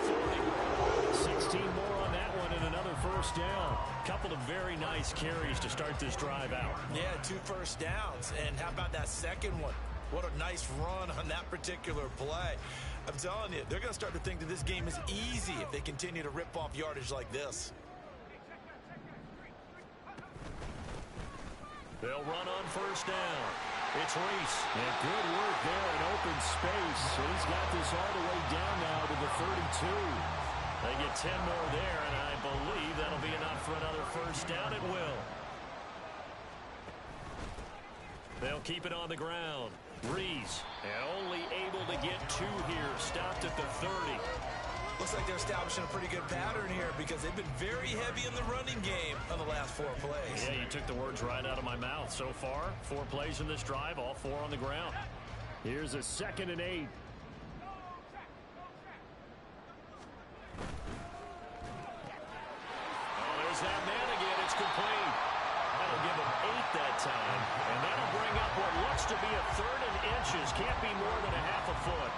40. 16 more on that one and another first down. Couple of very nice carries to start this drive out. Yeah, 2 first downs. And how about that second one? What a nice run on that particular play. I'm telling you, they're going to start to think that this game is easy if they continue to rip off yardage like this. They'll run on first down. It's Reese. And good work there in open space. So he's got this all the way down now to the 32. They get 10 more there, and I believe that'll be enough for another first down. It will. They'll keep it on the ground. Reese, and only able to get 2 here. Stopped at the 30. Well, looks like they're establishing a pretty good pattern here because they've been very heavy in the running game on the last 4 plays. Yeah, you took the words right out of my mouth. So far, 4 plays in this drive, all 4 on the ground. Here's a 2nd and 8. There's that man again. It's complete. That'll give him 8 that time. And that'll bring up what looks to be a 3rd and inches. Can't be more than a half a foot.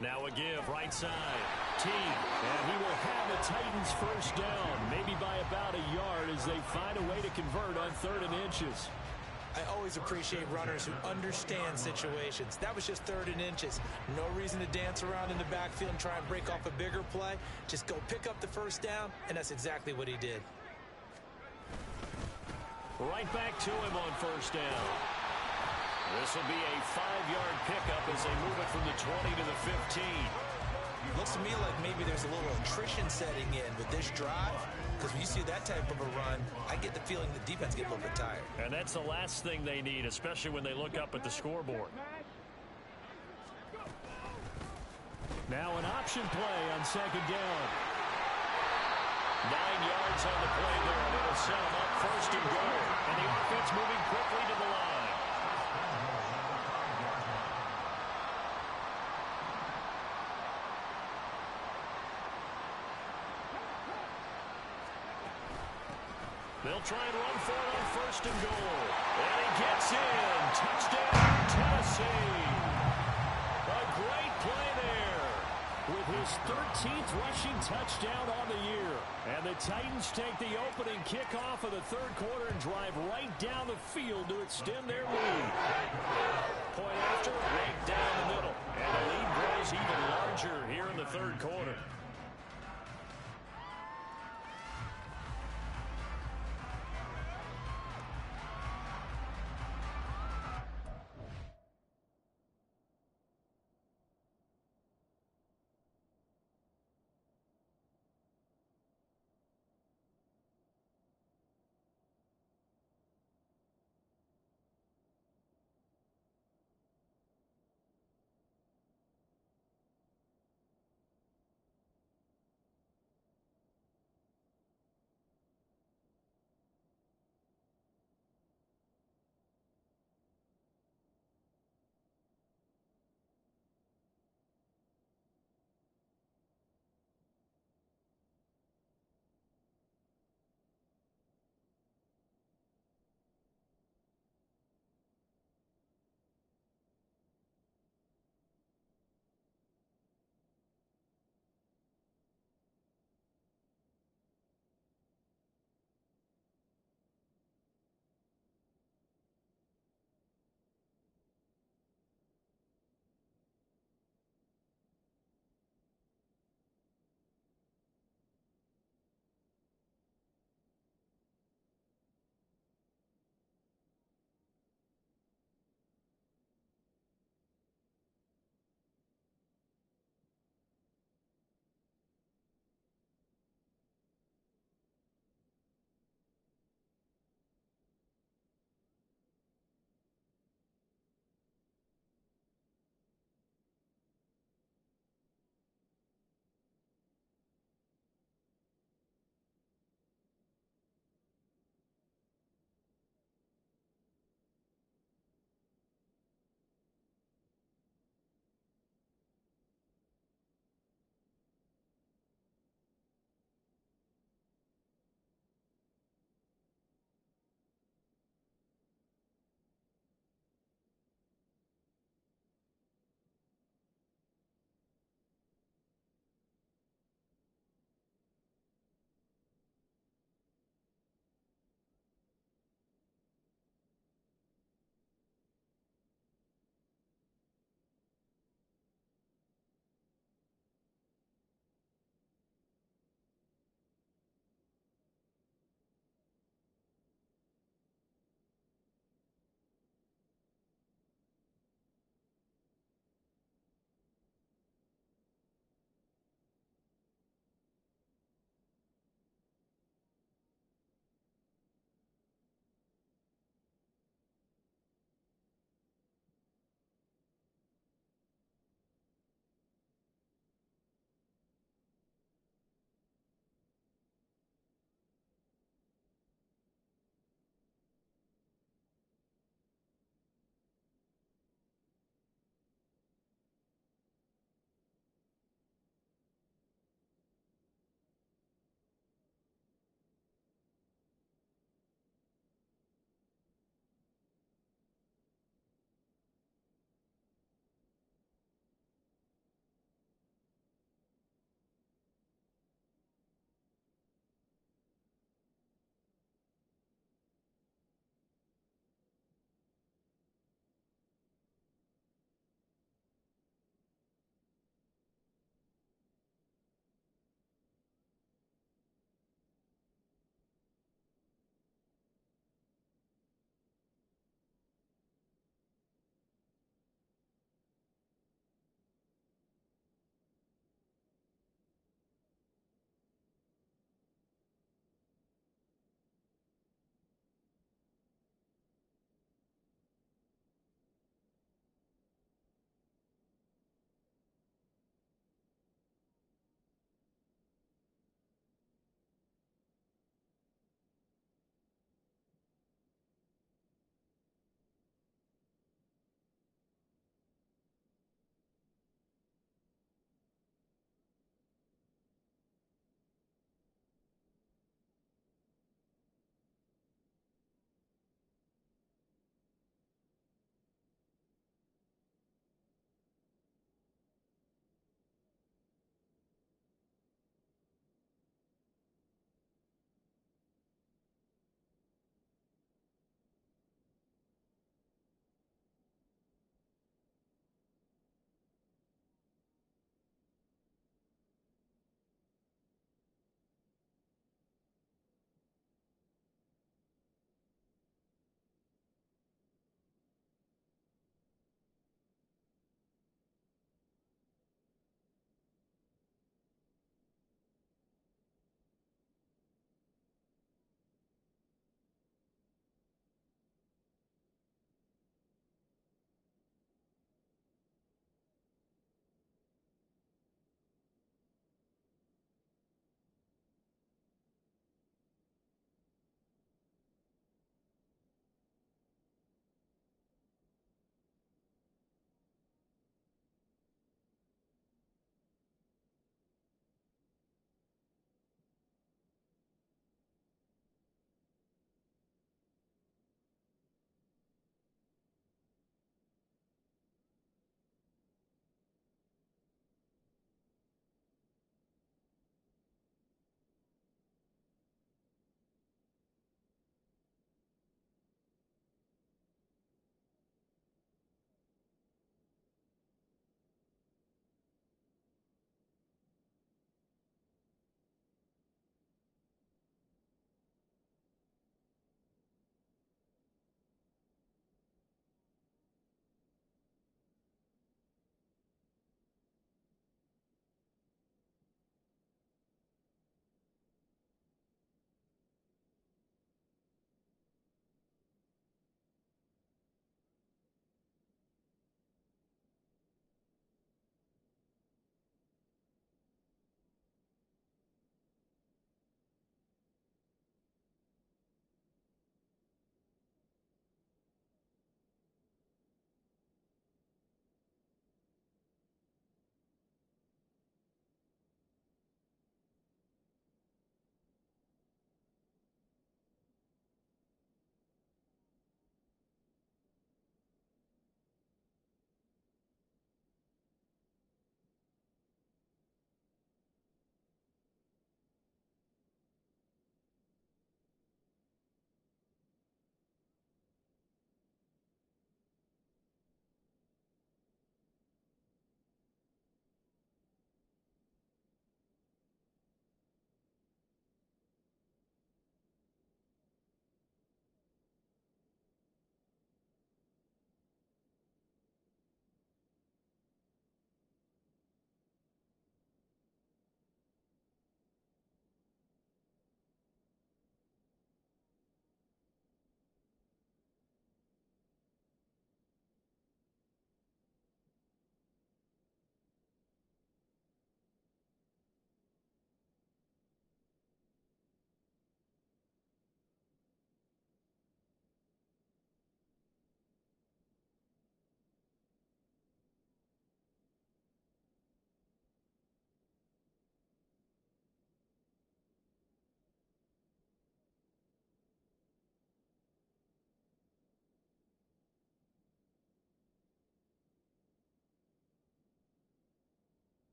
Now a give, right side. T. And he will have the Titans first down. Maybe by about a yard as they find a way to convert on 3rd and inches. I always appreciate runners who understand situations. That was just 3rd and inches. No reason to dance around in the backfield and try and break off a bigger play. Just go pick up the first down, and that's exactly what he did. Right back to him on first down. This will be a 5-yard pickup as they move it from the 20 to the 15. Looks to me like maybe there's a little attrition setting in with this drive, because when you see that type of a run, I get the feeling the defense gets a little bit tired. And that's the last thing they need, especially when they look up at the scoreboard. Now an option play on 2nd down. 9 yards on the play there, and it'll set them up 1st and goal. And the offense moving quickly to the line. They'll try and run for it on 1st and goal. And he gets in. Touchdown, Tennessee. A great play there with his 13th rushing touchdown on the year. And the Titans take the opening kickoff of the 3rd quarter and drive right down the field to extend their lead. Point after, right down the middle. And the lead grows even larger here in the 3rd quarter.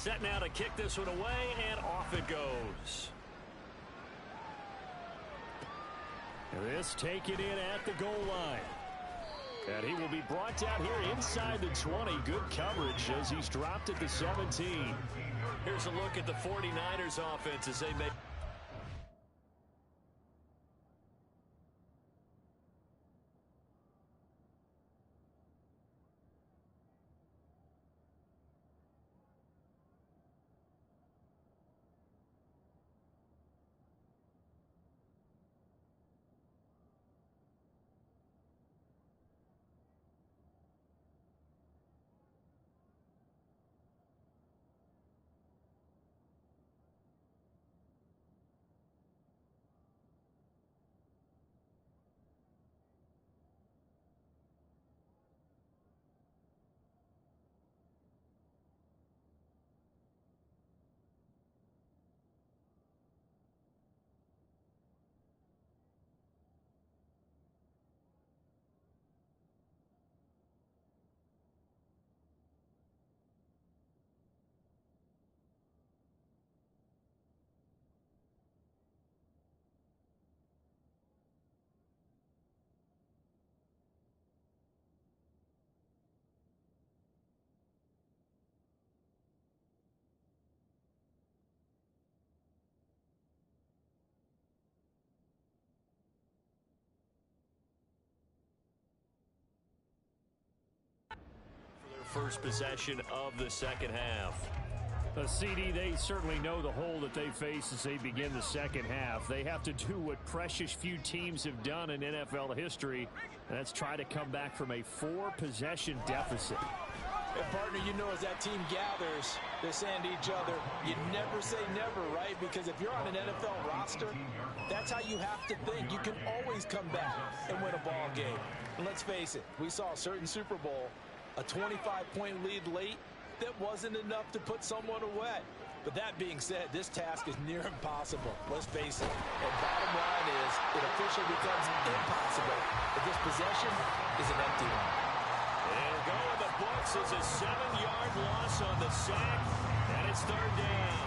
Set now to kick this one away, and off it goes. This taken in at the goal line. And he will be brought down here inside the 20. Good coverage as he's dropped at the 17. Here's a look at the 49ers offense as they make... First possession of the second half. A CD, they certainly know the hole that they face as they begin the second half. They have to do what precious few teams have done in NFL history, and that's try to come back from a 4-possession deficit. And partner, you know, as that team gathers, they're saying to each other, you never say never, right? Because if you're on an NFL roster, that's how you have to think. You can always come back and win a ball game. And let's face it, we saw a certain Super Bowl, a 25-point lead late, that wasn't enough to put someone away. But that being said, this task is near impossible. Let's face it. And bottom line is, it officially becomes impossible if this possession is an empty one. And go in the books is a 7-yard loss on the sack, and it's third down.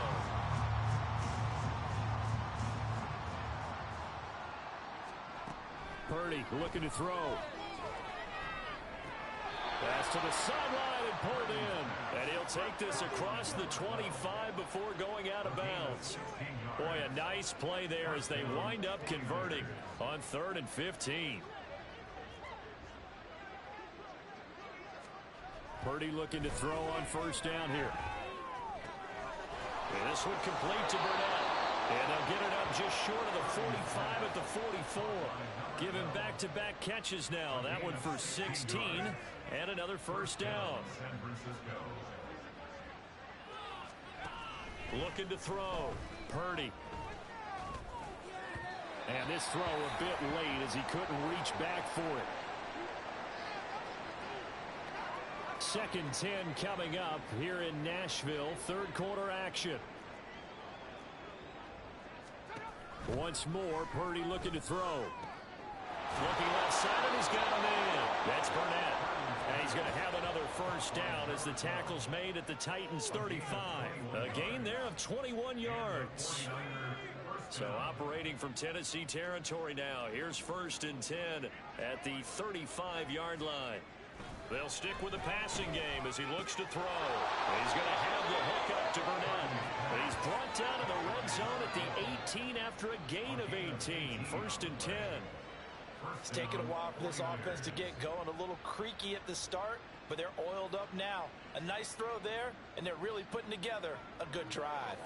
Purdy looking to throw. Pass to the sideline and pulled in. And he'll take this across the 25 before going out of bounds. Boy, a nice play there as they wind up converting on 3rd and 15. Purdy looking to throw on first down here. And this one complete to Burnett. And they'll get it up just short of the 45 at the 44. Giving back-to-back catches now. That one for 16 and another first down. Looking to throw. Purdy. And this throw a bit late as he couldn't reach back for it. 2nd and 10 coming up here in Nashville. Third quarter action. Once more, Purdy looking to throw. Looking left side, and he's got a man. That's Burnett. And he's going to have another first down as the tackle's made at the Titans' 35. A gain there of 21 yards. So operating from Tennessee territory now. Here's 1st and 10 at the 35-yard line. They'll stick with the passing game as he looks to throw. He's going to have the hook up to Burnett. But he's brought down in the red zone at the 18 after a gain of 18. 1st and 10. It's taken a while for this offense to get going. A little creaky at the start, but they're oiled up now. A nice throw there, and they're really putting together a good drive.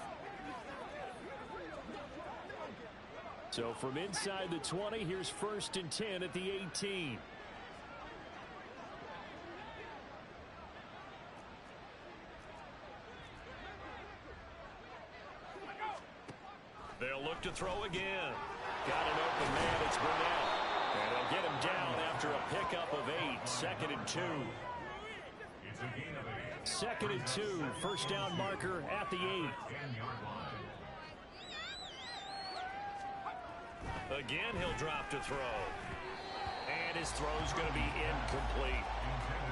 So from inside the 20, here's 1st and 10 at the 18. They'll look to throw again. Got an open man. It's Burnett. And they'll get him down after a pickup of 8. 2nd and 2. It's a gain of 8. 2nd and 2. First down marker at the 8. 10-yard line. Again, he'll drop to throw. And and his throw's going to be incomplete.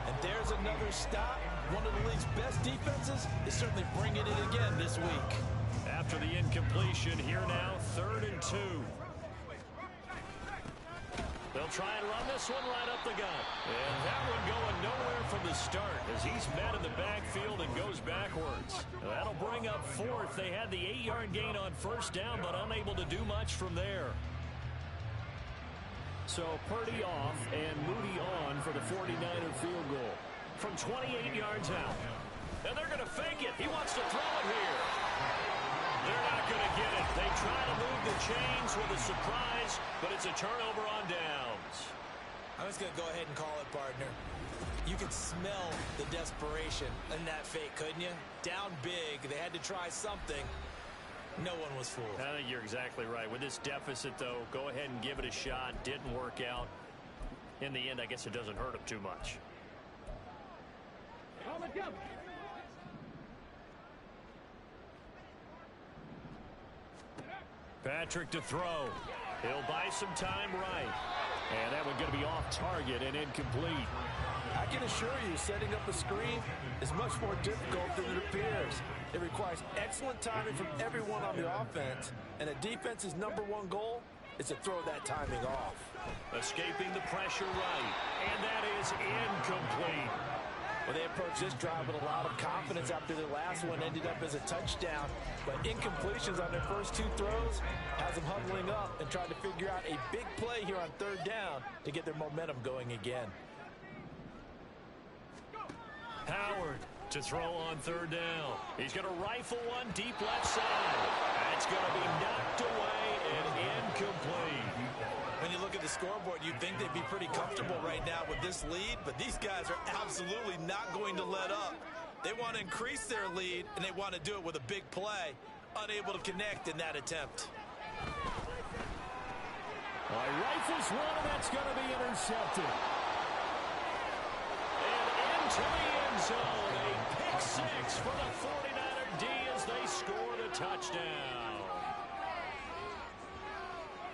And there's another stop. One of the league's best defenses is certainly bringing it again this week. After the incompletion, here now, 3rd and 2. They'll try and run this one right up the gut. And that one going nowhere from the start as he's met in the backfield and goes backwards. That'll bring up 4th. They had the 8-yard gain on 1st down, but unable to do much from there. So Purdy off and Moody on for the 49er field goal from 28 yards out. And they're going to fake it. He wants to throw it here. They're not going to get it. They try to move the chains with a surprise, but it's a turnover on downs. I'm just going to go ahead and call it, partner. You could smell the desperation in that fake, couldn't you? Down big. They had to try something. No one was fooled. I think you're exactly right. With this deficit, though, go ahead and give it a shot. Didn't work out. In the end, I guess it doesn't hurt him too much. Patrick to throw. He'll buy some time right. And that one going to be off target and incomplete. I can assure you, setting up a screen is much more difficult than it appears. It requires excellent timing from everyone on the offense, and a defense's #1 goal is to throw that timing off. Escaping the pressure right, and that is incomplete. Well, they approached this drive with a lot of confidence after their last one ended up as a touchdown. But incompletions on their first 2 throws has them huddling up and trying to figure out a big play here on 3rd down to get their momentum going again. Howard to throw on 3rd down. He's going to rifle one deep left side. That's going to be knocked away and incomplete. When you look at the scoreboard, you'd think they'd be pretty comfortable right now with this lead, but these guys are absolutely not going to let up. They want to increase their lead, and they want to do it with a big play. Unable to connect in that attempt. Rifles one, and that's going to be intercepted. And into the end zone, a pick 6 for the 49er D as they score the touchdown.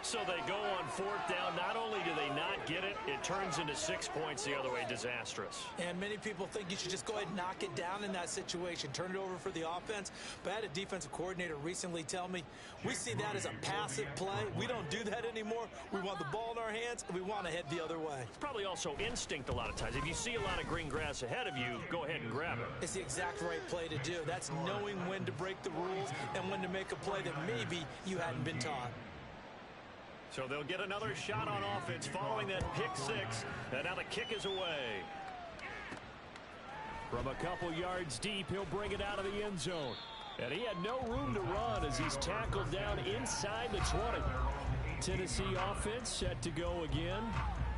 So they go on 4th down. Not only do they not get it, it turns into 6 points the other way. Disastrous. And many people think you should just go ahead and knock it down in that situation. Turn it over for the offense. But I had a defensive coordinator recently tell me, we see that as a passive play. We don't do that anymore. We want the ball in our hands, and we want to head the other way. It's probably also instinct a lot of times. If you see a lot of green grass ahead of you, go ahead and grab it. It's the exact right play to do. That's knowing when to break the rules and when to make a play that maybe you hadn't been taught. So they'll get another shot on offense following that pick 6. And now the kick is away. From a couple yards deep, he'll bring it out of the end zone. And he had no room to run as he's tackled down inside the 20. Tennessee offense set to go again.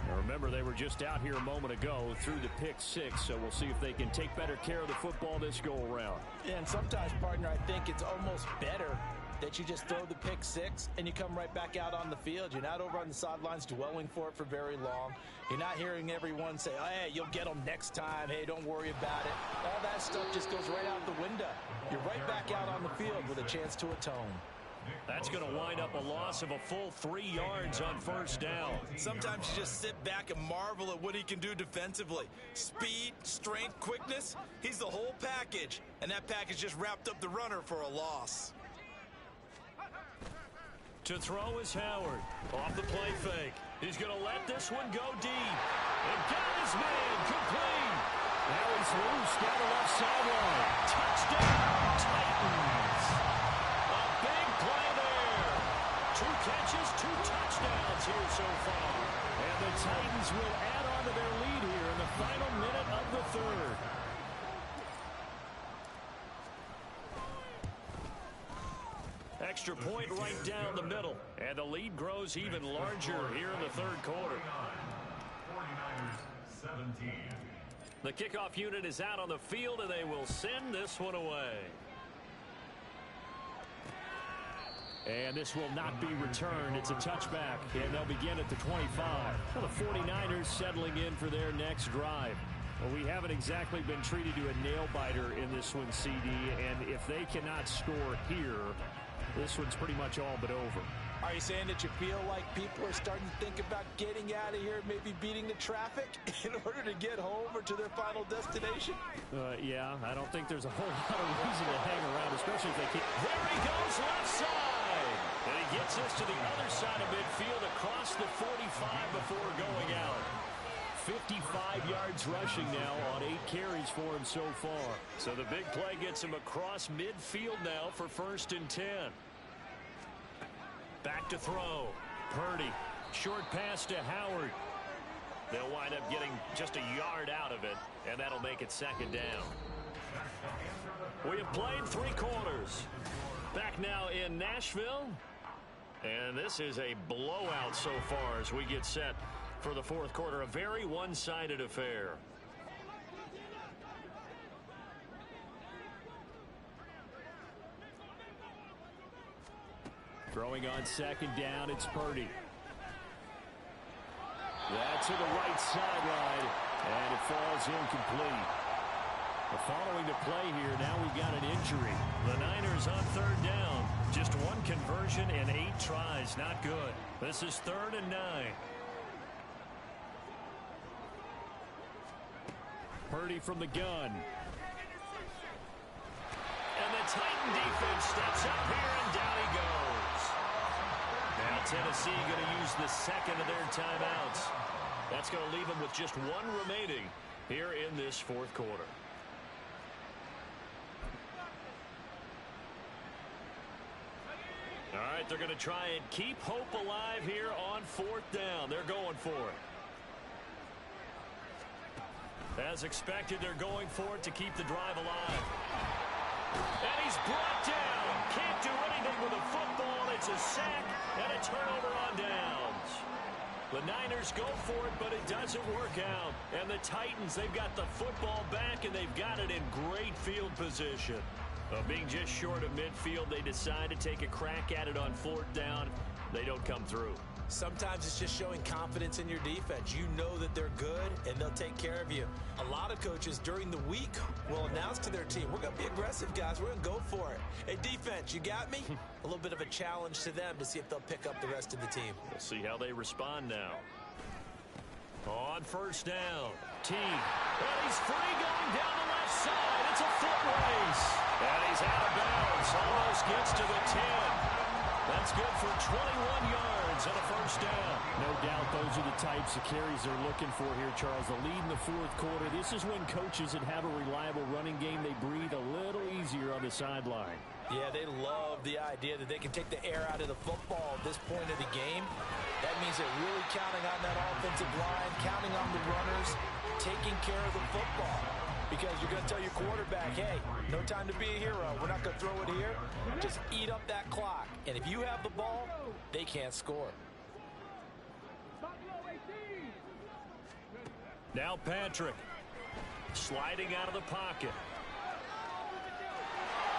Now remember, they were just out here a moment ago through the pick 6, so we'll see if they can take better care of the football this go-around. Yeah, and sometimes, partner, I think it's almost better that you just throw the pick 6 and you come right back out on the field. You're not over on the sidelines dwelling for it for very long. You're not hearing everyone say, oh, hey, you'll get them next time. Hey, don't worry about it. All that stuff just goes right out the window. You're right back out on the field with a chance to atone. That's going to wind up a loss of a full 3 yards on 1st down. Sometimes you just sit back and marvel at what he can do defensively. Speed, strength, quickness, he's the whole package. And that package just wrapped up the runner for a loss. To throw is Howard. Off the play fake. He's going to let this one go deep. And got his man complete. Now he's loose down the left sideline. Touchdown, Titans. A big play there. 2 catches, 2 touchdowns here so far. And the Titans will add on to their lead here in the final minute of the 3rd. Extra point right down the middle. And the lead grows even larger here in the 3rd quarter. 49ers 17. The kickoff unit is out on the field, and they will send this one away. And this will not be returned. It's a touchback, and they'll begin at the 25. Well, the 49ers settling in for their next drive. Well, we haven't exactly been treated to a nail-biter in this one, CD, and if they cannot score here, this one's pretty much all but over. Are you saying that you feel like people are starting to think about getting out of here, maybe beating the traffic in order to get home or to their final destination? Yeah, I don't think there's a whole lot of reason to hang around, especially if they keep... There he goes, left side. And he gets us to the other side of midfield across the 45 before going out. 55 yards rushing now on 8 carries for him so far. So the big play gets him across midfield now for 1st and 10. Back to throw. Purdy. Short pass to Howard. They'll wind up getting just a yard out of it, and that'll make it 2nd down. We have played 3 quarters. Back now in Nashville. And this is a blowout so far as we get set for the 4th quarter. A very one-sided affair. Throwing on 2nd down, it's Purdy. That's to the right sideline, and it falls incomplete. Following the play here, now we've got an injury. The Niners on 3rd down. Just 1 conversion and 8 tries. Not good. This is 3rd and 9. Purdy from the gun. And the Titan defense steps up here, and down he goes. Now Tennessee going to use the 2nd of their timeouts. That's going to leave them with just 1 remaining here in this 4th quarter. All right, they're going to try and keep hope alive here on 4th down. They're going for it. As expected, they're going for it to keep the drive alive. And he's brought down. Can't do anything with a football. It's a sack and a turnover on downs. The Niners go for it, but it doesn't work out. And the Titans, they've got the football back, and they've got it in great field position. Being just short of midfield, they decide to take a crack at it on 4th down. They don't come through. Sometimes it's just showing confidence in your defense. You know that they're good, and they'll take care of you. A lot of coaches during the week will announce to their team, we're going to be aggressive, guys. We're going to go for it. Hey, defense, you got me? A little bit of a challenge to them to see if they'll pick up the rest of the team. We'll see how they respond now. On 1st down, T. And he's free going down the left side. It's a foot race. And he's out of bounds. Almost gets to the 10. That's good for 21 yards and a 1st down. No doubt those are the types of carries they're looking for here, Charles. The lead in the 4th quarter. This is when coaches that have a reliable running game, they breathe a little easier on the sideline. Yeah, they love the idea that they can take the air out of the football at this point of the game. That means they're really counting on that offensive line, counting on the runners, taking care of the football. Because you're going to tell your quarterback, hey, no time to be a hero. We're not going to throw it here. Just eat up that clock. And if you have the ball, they can't score. Now Patrick sliding out of the pocket.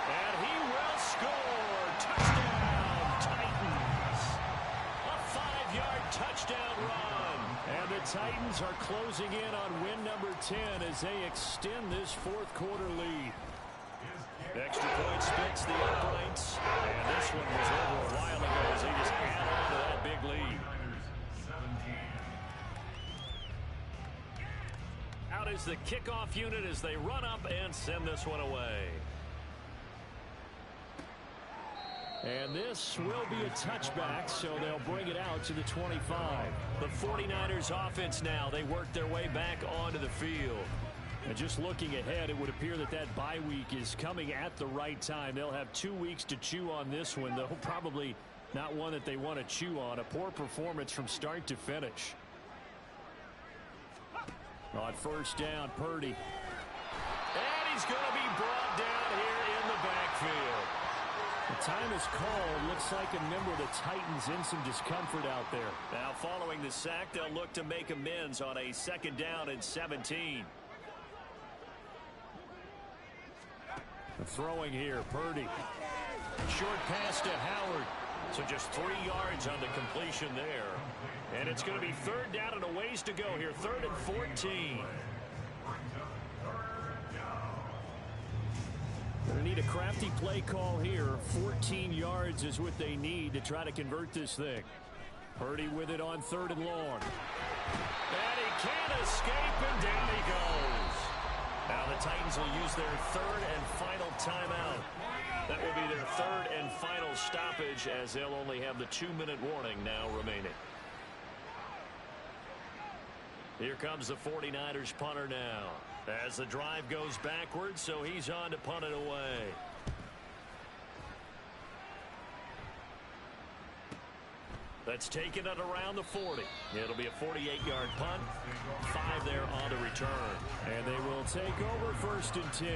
And he will score. Touchdown, Titans. A 5-yard touchdown run. And the Titans are closing in on win number 10 as they extend this 4th quarter lead. Extra point spits the uprights. And this one was over a while ago as they just add on to that big lead. Out is the kickoff unit as they run up and send this one away. And this will be a touchback, so they'll bring it out to the 25. The 49ers offense now, they work their way back onto the field. And just looking ahead, it would appear that that bye week is coming at the right time. They'll have 2 weeks to chew on this one, though probably not one that they want to chew on. A poor performance from start to finish. On 1st down, Purdy. And he's going to be brought down here in the backfield. The time is called. Looks like a member of the Titans in some discomfort out there. Now following the sack, they'll look to make amends on a 2nd down and 17. Throwing here, Purdy. Short pass to Howard. So just 3 yards on the completion there. And it's going to be 3rd down and a ways to go here. 3rd and 14. They need a crafty play call here. 14 yards is what they need to try to convert this thing. Purdy with it on 3rd and long. And he can't escape, and down he goes. Now the Titans will use their 3rd and final timeout. That will be their 3rd and final stoppage, as they'll only have the 2-minute warning now remaining. Here comes the 49ers punter now, as the drive goes backwards, so he's on to punt it away. That's taken it around the 40. It'll be a 48-yard punt. 5 there on the return. And they will take over 1st and 10.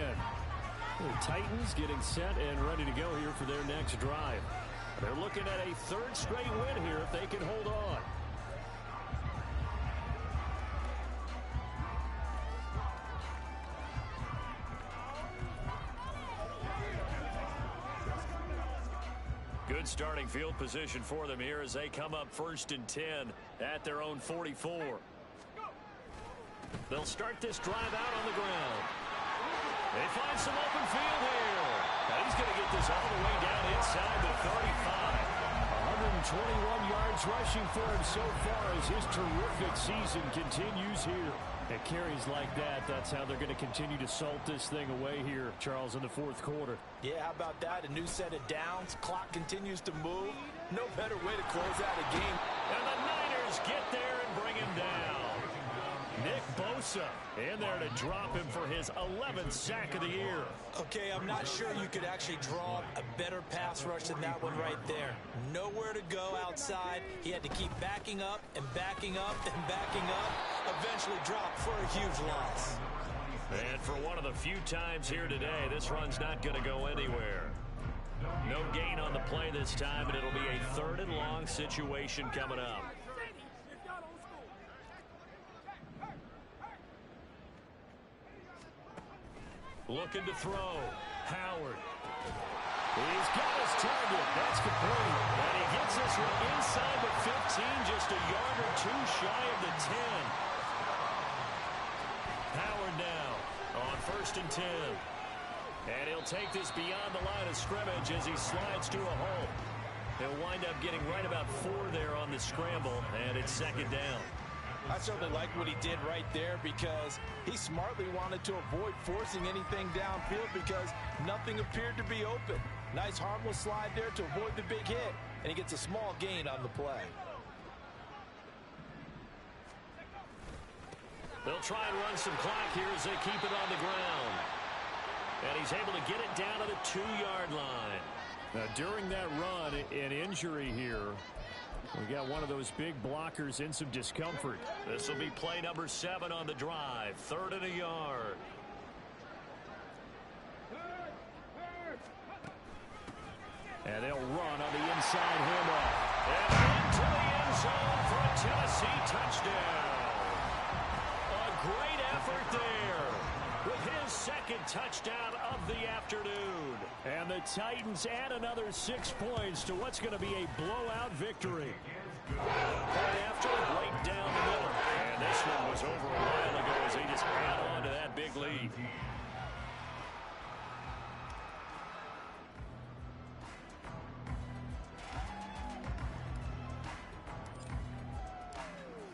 The Titans getting set and ready to go here for their next drive. They're looking at a 3rd straight win here if they can hold on. Good starting field position for them here as they come up 1st and 10 at their own 44. They'll start this drive out on the ground. They find some open field here. Now he's going to get this all the way down inside the 35. 121 yards rushing for him so far as his terrific season continues here. At carries like that, that's how they're going to continue to salt this thing away here, Charles, in the 4th quarter. Yeah, how about that? A new set of downs. Clock continues to move. No better way to close out a game. And the Niners get there and bring him down. Nick Bosa in there to drop him for his 11th sack of the year. Okay, I'm not sure you could actually draw a better pass rush than that one right there. Nowhere to go outside. He had to keep backing up and backing up and backing up. Eventually dropped for a huge loss. And for one of the few times here today, this run's not going to go anywhere. No gain on the play this time, and it'll be a 3rd and long situation coming up. Looking to throw. Howard. He's got his target. That's complete. And he gets this one inside the 15, just a yard or 2 shy of the 10. Howard now on 1st and 10. And he'll take this beyond the line of scrimmage as he slides to a hole. He'll wind up getting right about 4 there on the scramble, and it's 2nd down. I certainly like what he did right there because he smartly wanted to avoid forcing anything downfield because nothing appeared to be open. Nice harmless slide there to avoid the big hit, and he gets a small gain on the play. They'll try and run some clock here as they keep it on the ground. And he's able to get it down to the 2-yard line. Now, during that run, an injury here. We got one of those big blockers in some discomfort. This will be play number 7 on the drive. 3rd and a yard. And they'll run on the inside handoff. And into the end zone for a Tennessee touchdown. A great effort there with his 2nd touchdown of the afternoon. And the Titans add another 6 points to what's going to be a blowout victory. Right after, right down the middle. And this one was over a while ago as they just add on to that big lead.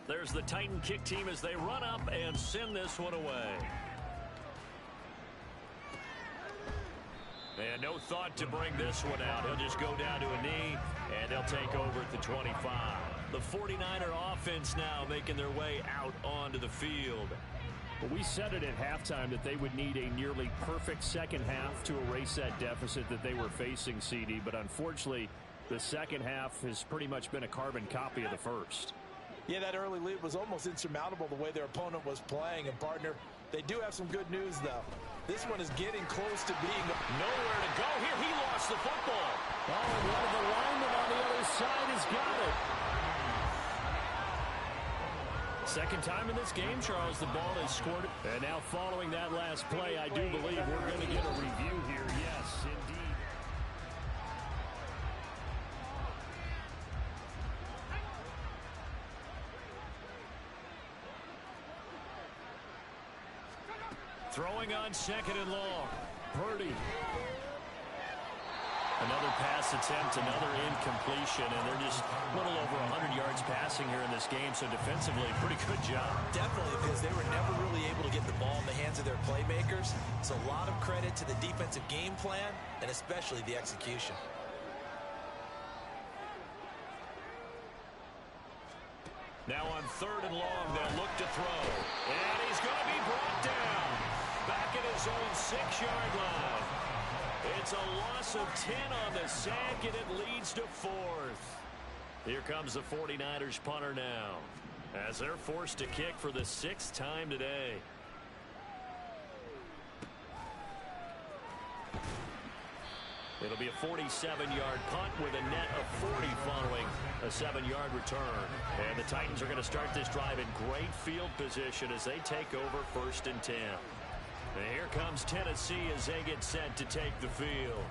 There's the Titan kick team as they run up and send this one away. And no thought to bring this one out. He'll just go down to a knee, and they'll take over at the 25. The 49er offense now making their way out onto the field. Well, we said it at halftime that they would need a nearly perfect second half to erase that deficit that they were facing, CD. But unfortunately, the second half has pretty much been a carbon copy of the first. Yeah, that early lead was almost insurmountable the way their opponent was playing. And, partner, they do have some good news, though. This one is getting close to being nowhere to go here. He lost the football. Oh, and one of the linemen on the other side has got it. Second time in this game, Charles, the ball is scored. And now following that last play, I do believe we're going to get a review here. Yes, indeed. Throwing on 2nd and long. Purdy. Another pass attempt, another incompletion, and they're just a little over 100 yards passing here in this game, so defensively, pretty good job. Definitely, because they were never really able to get the ball in the hands of their playmakers, so a lot of credit to the defensive game plan, and especially the execution. Now on 3rd and long, they'll look to throw, and he's going to be brought down back at his own 6-yard line. It's a loss of 10 on the sack, and it leads to 4th. Here comes the 49ers punter now, as they're forced to kick for the 6th time today. It'll be a 47-yard punt with a net of 40 following a 7-yard return. And the Titans are going to start this drive in great field position as they take over 1st and 10. And here comes Tennessee as they get set to take the field.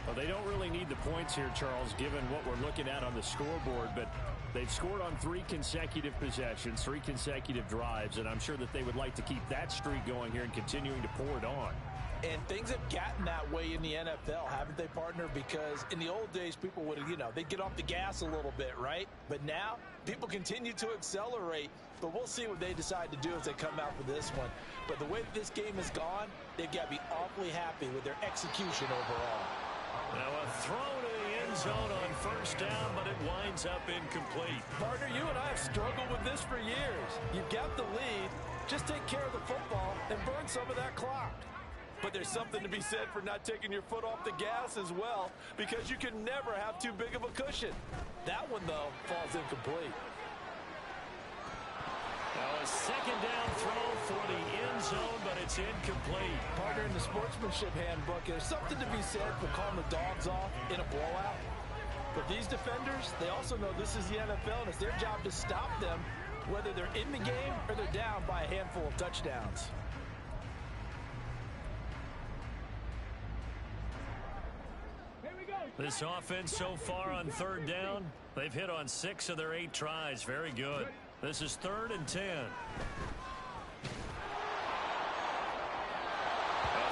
Well, they don't really need the points here, Charles, given what we're looking at on the scoreboard, but they've scored on 3 consecutive possessions, 3 consecutive drives, and I'm sure that they would like to keep that streak going here and continuing to pour it on. And things have gotten that way in the NFL, haven't they, partner? Because in the old days, people would, they'd get off the gas a little bit, right? But now, people continue to accelerate. But we'll see what they decide to do as they come out for this one. But the way that this game has gone, they've got to be awfully happy with their execution overall. Now a throw to the end zone on 1st down, but it winds up incomplete. Partner, you and I have struggled with this for years. You've got the lead. Just take care of the football and burn some of that clock. But there's something to be said for not taking your foot off the gas as well, because you can never have too big of a cushion. That one, though, falls incomplete. Now a 2nd down throw for the end zone, but it's incomplete. Partner, in the sportsmanship handbook, there's something to be said for calling the dogs off in a blowout. But these defenders, they also know this is the NFL, and it's their job to stop them, whether they're in the game or they're down by a handful of touchdowns. This offense so far on 3rd down, they've hit on 6 of their 8 tries. Very good. This is 3rd and 10. A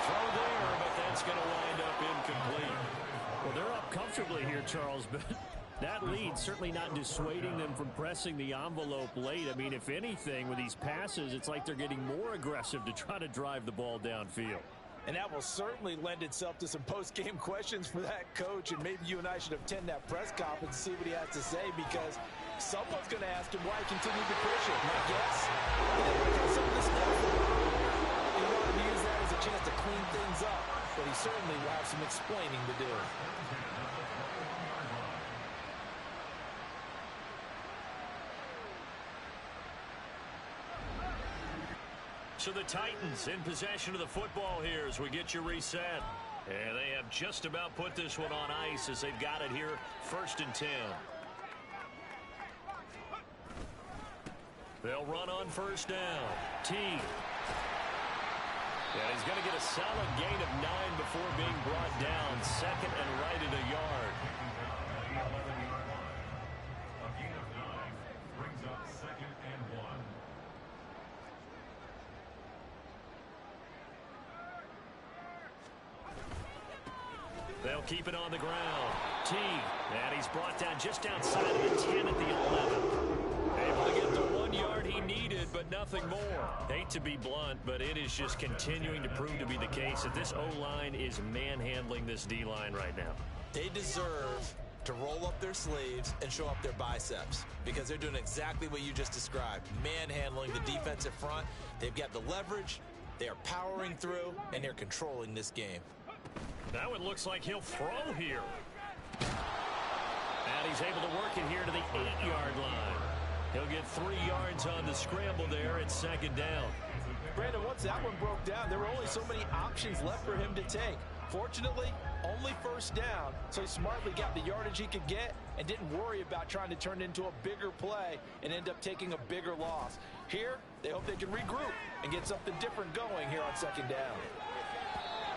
throw there, but that's going to wind up incomplete. Well, they're up comfortably here, Charles, but that lead certainly not dissuading them from pressing the envelope late. I mean, if anything, with these passes, it's like they're getting more aggressive to try to drive the ball downfield. And that will certainly lend itself to some post-game questions for that coach, and maybe you and I should attend that press conference and see what he has to say, because someone's going to ask him why he continued to push it. My guess, some of this stuff, he wanted to use that as a chance to clean things up, but he certainly will have some explaining to do. So the Titans in possession of the football here as we get you reset. And they have just about put this one on ice as they've got it here 1st and 10. They'll run on 1st down. Teague. And he's going to get a solid gain of 9 before being brought down. 2nd and right at a yard. A gain of 9 brings up 2nd and 1. They'll keep it on the ground. Teague, and he's brought down just outside of the 10 at the 11. Able to get the 1 yard he needed, but nothing more. Hate to be blunt, but it is just continuing to prove to be the case that this O-line is manhandling this D-line right now. They deserve to roll up their sleeves and show up their biceps, because they're doing exactly what you just described, manhandling the defensive front. They've got the leverage, they are powering through, and they're controlling this game. Now it looks like he'll throw here. And he's able to work it here to the 8-yard line. He'll get 3 yards on the scramble there at 2nd down. Brandon, once that one broke down, there were only so many options left for him to take. Fortunately, only 1st down, so he smartly got the yardage he could get and didn't worry about trying to turn it into a bigger play and end up taking a bigger loss. Here, they hope they can regroup and get something different going here on 2nd down.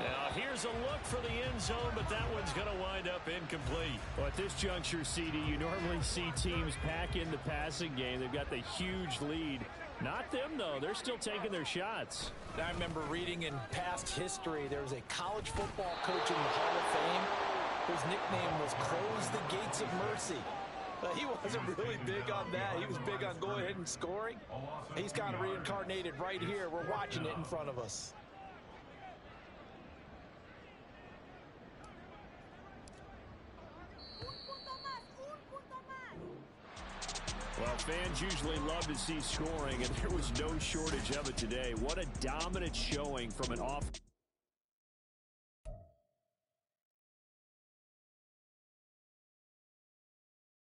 Now, here's a look for the end zone, but that one's going to wind up incomplete. Well, at this juncture, CD, you normally see teams pack in the passing game. They've got the huge lead. Not them, though. They're still taking their shots. I remember reading in past history, there was a college football coach in the Hall of Fame whose nickname was Close the Gates of Mercy. He wasn't really big on that. He was big on going ahead and scoring. He's kind of reincarnated right here. We're watching it in front of us. Well, fans usually love to see scoring, and there was no shortage of it today. What a dominant showing from an offense.